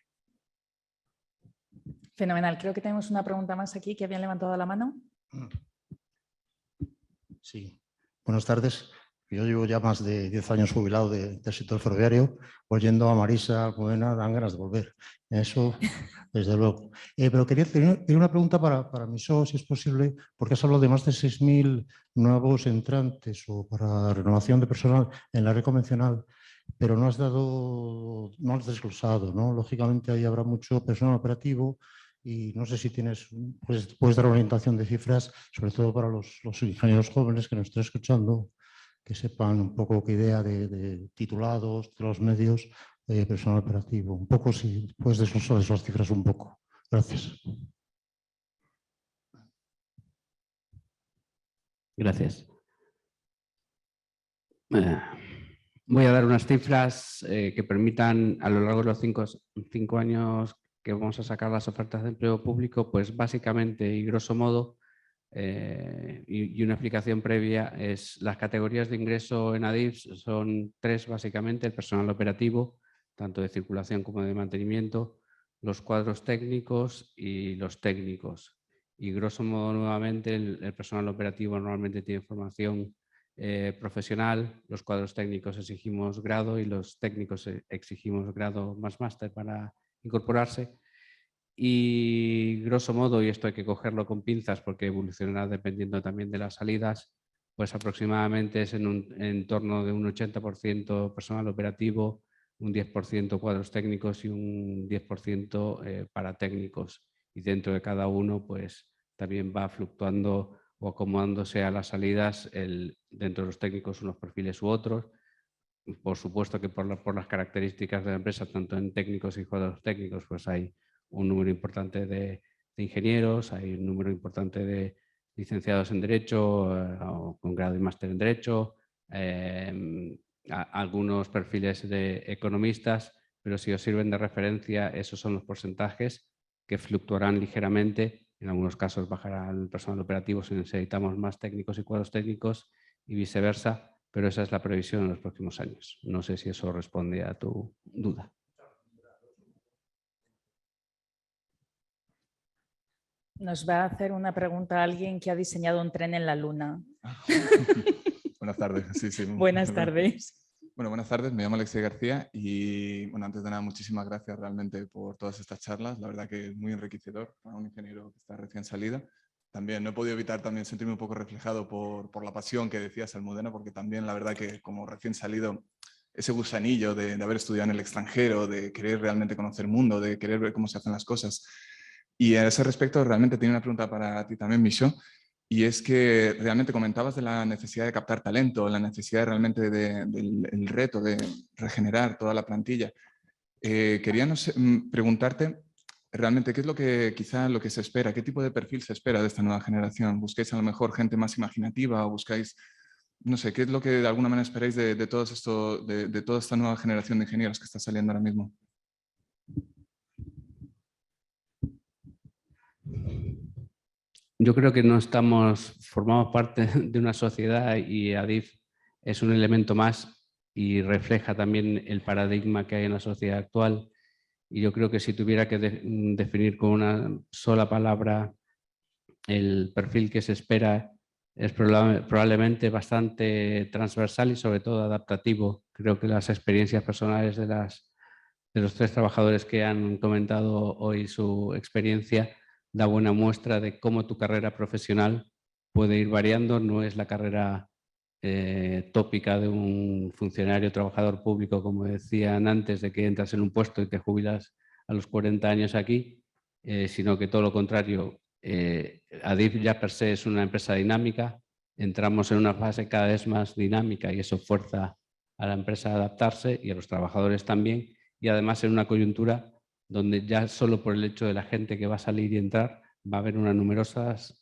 Fenomenal. Creo que tenemos una pregunta más aquí que habían levantado la mano. Sí, buenas tardes. Yo llevo ya más de 10 años jubilado del sector ferroviario. Oyendo a Marisa Almudena dan ganas de volver. Eso, desde luego. Pero quería tener una pregunta para Misó, si es posible, porque has hablado de más de 6.000 nuevos entrantes o para renovación de personal en la red convencional, pero no has desglosado, ¿no? Lógicamente ahí habrá mucho personal operativo y no sé si puedes dar orientación de cifras, sobre todo para los ingenieros jóvenes que nos estén escuchando, que sepan un poco qué idea de titulados, de los medios, personal operativo. Un poco, si puedes desglosar esas cifras un poco. Gracias. Gracias. Voy a dar unas cifras que permitan, a lo largo de los cinco años que vamos a sacar las ofertas de empleo público, pues básicamente y grosso modo, y una explicación previa, es las categorías de ingreso en ADIF son 3 básicamente: el personal operativo, tanto de circulación como de mantenimiento, los cuadros técnicos y los técnicos. Y grosso modo, nuevamente, el personal operativo normalmente tiene formación profesional, los cuadros técnicos exigimos grado y los técnicos exigimos grado más máster para incorporarse. Y grosso modo, y esto hay que cogerlo con pinzas porque evolucionará dependiendo también de las salidas, pues aproximadamente es en torno de un 80% personal operativo, un 10% cuadros técnicos y un 10% para técnicos. Y dentro de cada uno pues también va fluctuando o acomodándose a las salidas dentro de los técnicos unos perfiles u otros. Por supuesto que por las características de la empresa, tanto en técnicos y cuadros técnicos, pues hay un número importante de ingenieros, hay un número importante de licenciados en Derecho o con grado y máster en Derecho, algunos perfiles de economistas, pero si os sirven de referencia, esos son los porcentajes que fluctuarán ligeramente. En algunos casos bajará el personal operativo si necesitamos más técnicos y cuadros técnicos y viceversa, pero esa es la previsión en los próximos años. No sé si eso responde a tu duda. Nos va a hacer una pregunta alguien que ha diseñado un tren en la luna. Buenas tardes. Sí, sí. Buenas tardes. Bueno, buenas tardes, me llamo Alexei García y bueno, antes de nada muchísimas gracias realmente por todas estas charlas, la verdad que es muy enriquecedor para un ingeniero que está recién salido. También no he podido evitar también sentirme un poco reflejado por la pasión que decías, Almudena, porque también la verdad que como recién salido, ese gusanillo de haber estudiado en el extranjero, de querer realmente conocer el mundo, de querer ver cómo se hacen las cosas. Y a ese respecto realmente tenía una pregunta para ti también, Micho. Y es que realmente comentabas de la necesidad de captar talento, la necesidad realmente del reto de regenerar toda la plantilla. Quería preguntarte realmente qué es lo que quizá lo que se espera, qué tipo de perfil se espera de esta nueva generación. ¿Buscáis a lo mejor gente más imaginativa o buscáis, no sé, qué es lo que de alguna manera esperáis de toda esta nueva generación de ingenieros que está saliendo ahora mismo? Yo creo que formamos parte de una sociedad y ADIF es un elemento más y refleja también el paradigma que hay en la sociedad actual. Y yo creo que si tuviera que definir con una sola palabra el perfil que se espera, es probablemente bastante transversal y sobre todo adaptativo. Creo que las experiencias personales de los 3 trabajadores que han comentado hoy su experiencia da buena muestra de cómo tu carrera profesional puede ir variando. No es la carrera tópica de un funcionario trabajador público, como decían antes, de que entras en un puesto y te jubilas a los 40 años aquí, sino que todo lo contrario. ADIF ya per se es una empresa dinámica, entramos en una fase cada vez más dinámica y eso fuerza a la empresa a adaptarse y a los trabajadores también, y además en una coyuntura donde ya solo por el hecho de la gente que va a salir y entrar va a haber unas numerosas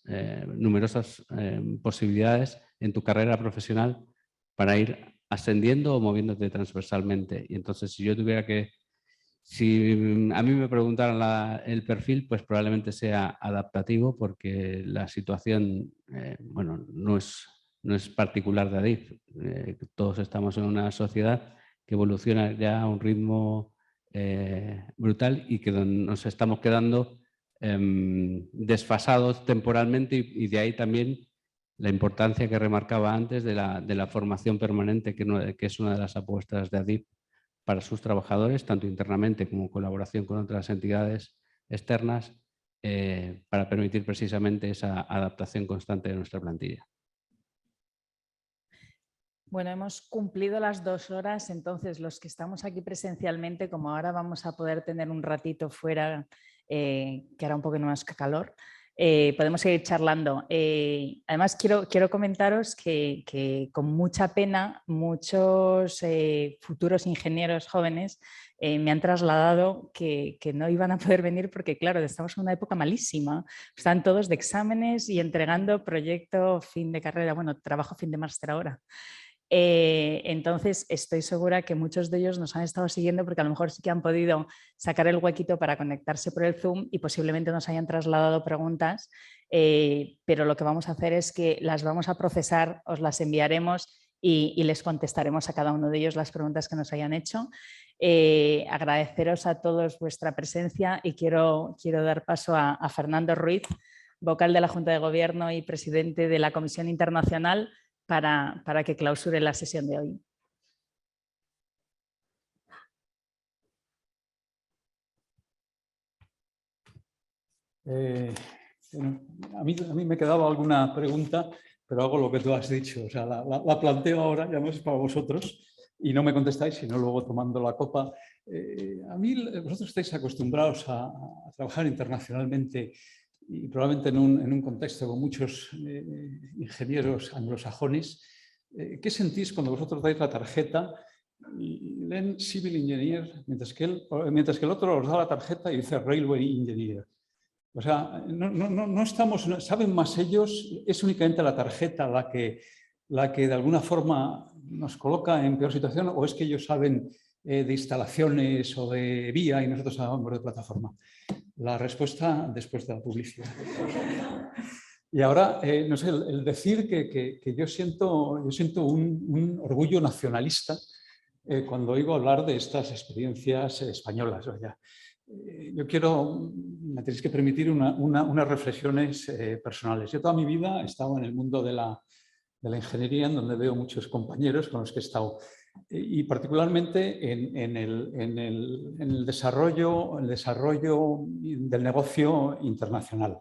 posibilidades en tu carrera profesional para ir ascendiendo o moviéndote transversalmente. Y entonces si a mí me preguntaran el perfil, pues probablemente sea adaptativo, porque la situación bueno, no es particular de ADIF. Todos estamos en una sociedad que evoluciona ya a un ritmo brutal y que nos estamos quedando desfasados temporalmente, y de ahí también la importancia que remarcaba antes de la formación permanente, que es una de las apuestas de ADIF para sus trabajadores, tanto internamente como en colaboración con otras entidades externas, para permitir precisamente esa adaptación constante de nuestra plantilla. Bueno, hemos cumplido las 2 horas, entonces los que estamos aquí presencialmente, como ahora vamos a poder tener un ratito fuera, que hará un poco más calor, podemos seguir charlando. Además, quiero comentaros que con mucha pena muchos futuros ingenieros jóvenes me han trasladado que no iban a poder venir porque, claro, estamos en una época malísima. Están todos de exámenes y entregando proyecto fin de carrera, bueno, trabajo fin de máster ahora. Entonces estoy segura que muchos de ellos nos han estado siguiendo porque a lo mejor sí que han podido sacar el huequito para conectarse por el Zoom y posiblemente nos hayan trasladado preguntas, pero lo que vamos a hacer es que las vamos a procesar, os las enviaremos y les contestaremos a cada uno de ellos las preguntas que nos hayan hecho. Agradeceros a todos vuestra presencia y quiero dar paso a Fernando Ruiz, vocal de la Junta de Gobierno y presidente de la Comisión Internacional, para que clausure la sesión de hoy. A mí me quedaba alguna pregunta, pero hago lo que tú has dicho. O sea, la planteo ahora, ya no es para vosotros, y no me contestáis, sino luego tomando la copa. A mí, vosotros estáis acostumbrados a trabajar internacionalmente y probablemente en un contexto con muchos ingenieros anglosajones. ¿Qué sentís cuando vosotros dais la tarjeta y leen Civil Engineer, mientras que el otro os da la tarjeta y dice Railway Engineer? O sea, no estamos, saben más ellos, es únicamente la tarjeta la que de alguna forma nos coloca en peor situación, o es que ellos saben de instalaciones o de vía y nosotros sabemos de plataforma. La respuesta después de la publicidad. Y ahora, no sé, el decir que yo siento un orgullo nacionalista cuando oigo hablar de estas experiencias españolas. Yo quiero, me tenéis que permitir unas reflexiones personales. Yo toda mi vida he estado en el mundo de la ingeniería, en donde veo muchos compañeros con los que he estado y particularmente en el desarrollo del negocio internacional.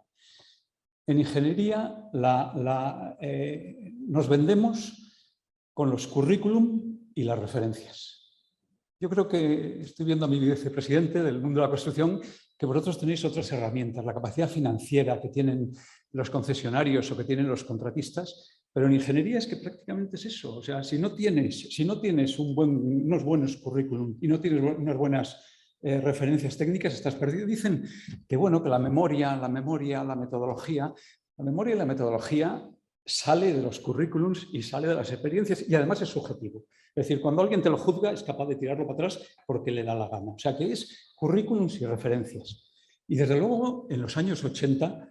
En ingeniería nos vendemos con los currículum y las referencias. Yo creo que estoy viendo a mi vicepresidente del mundo de la construcción que vosotros tenéis otras herramientas, la capacidad financiera que tienen los concesionarios o que tienen los contratistas, pero en ingeniería es que prácticamente es eso. O sea, si no tienes unos buenos currículum y no tienes unas buenas referencias técnicas, estás perdido. Dicen que, bueno, que la memoria, la metodología sale de los currículums y sale de las experiencias y además es subjetivo. Es decir, cuando alguien te lo juzga es capaz de tirarlo para atrás porque le da la gana. O sea que es currículums y referencias. Y desde luego en los años 80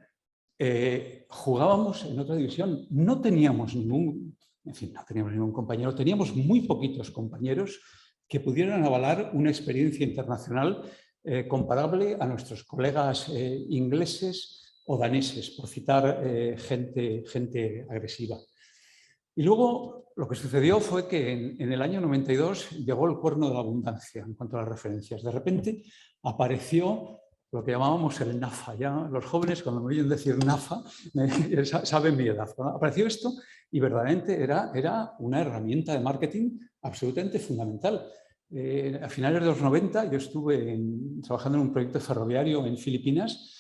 jugábamos en otra división. No teníamos ningún compañero, teníamos muy poquitos compañeros que pudieran avalar una experiencia internacional comparable a nuestros colegas ingleses o daneses, por citar gente agresiva. Y luego lo que sucedió fue que en el año 92 llegó el cuerno de la abundancia en cuanto a las referencias. De repente apareció lo que llamábamos el NAFA. Ya los jóvenes cuando me oyen decir NAFA saben mi edad. Apareció esto y verdaderamente era una herramienta de marketing absolutamente fundamental. A finales de los 90 yo estuve trabajando en un proyecto ferroviario en Filipinas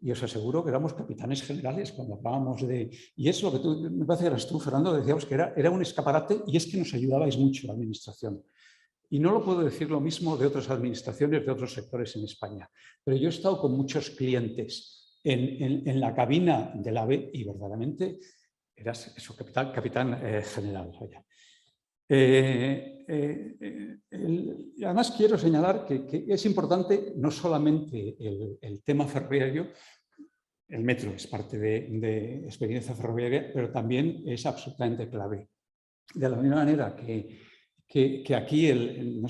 y os aseguro que éramos capitanes generales cuando hablábamos de... Y es lo que me parece que eras tú, Fernando, decíamos que era un escaparate y es que nos ayudabais mucho la administración. Y no lo puedo decir lo mismo de otras administraciones, de otros sectores en España. Pero yo he estado con muchos clientes en la cabina del AVE y verdaderamente eras eso, capitán general. Además quiero señalar que es importante no solamente el tema ferroviario, el metro es parte de experiencia ferroviaria, pero también es absolutamente clave. De la misma manera que aquí el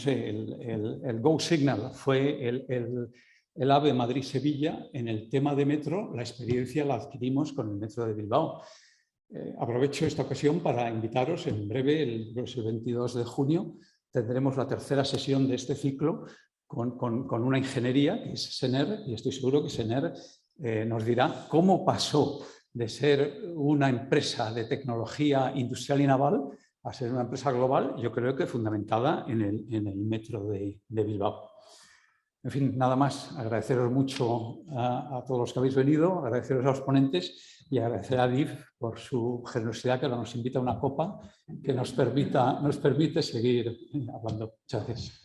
Go Signal fue el AVE Madrid-Sevilla, en el tema de metro la experiencia la adquirimos con el metro de Bilbao. Aprovecho esta ocasión para invitaros, en breve, el 22 de junio, tendremos la tercera sesión de este ciclo con una ingeniería que es SENER, y estoy seguro que SENER nos dirá cómo pasó de ser una empresa de tecnología industrial y naval a ser una empresa global, yo creo que fundamentada en el metro de Bilbao. En fin, nada más, agradeceros mucho a todos los que habéis venido, agradeceros a los ponentes y agradecer a Adif por su generosidad que ahora nos invita a una copa que nos permite seguir hablando. Muchas gracias.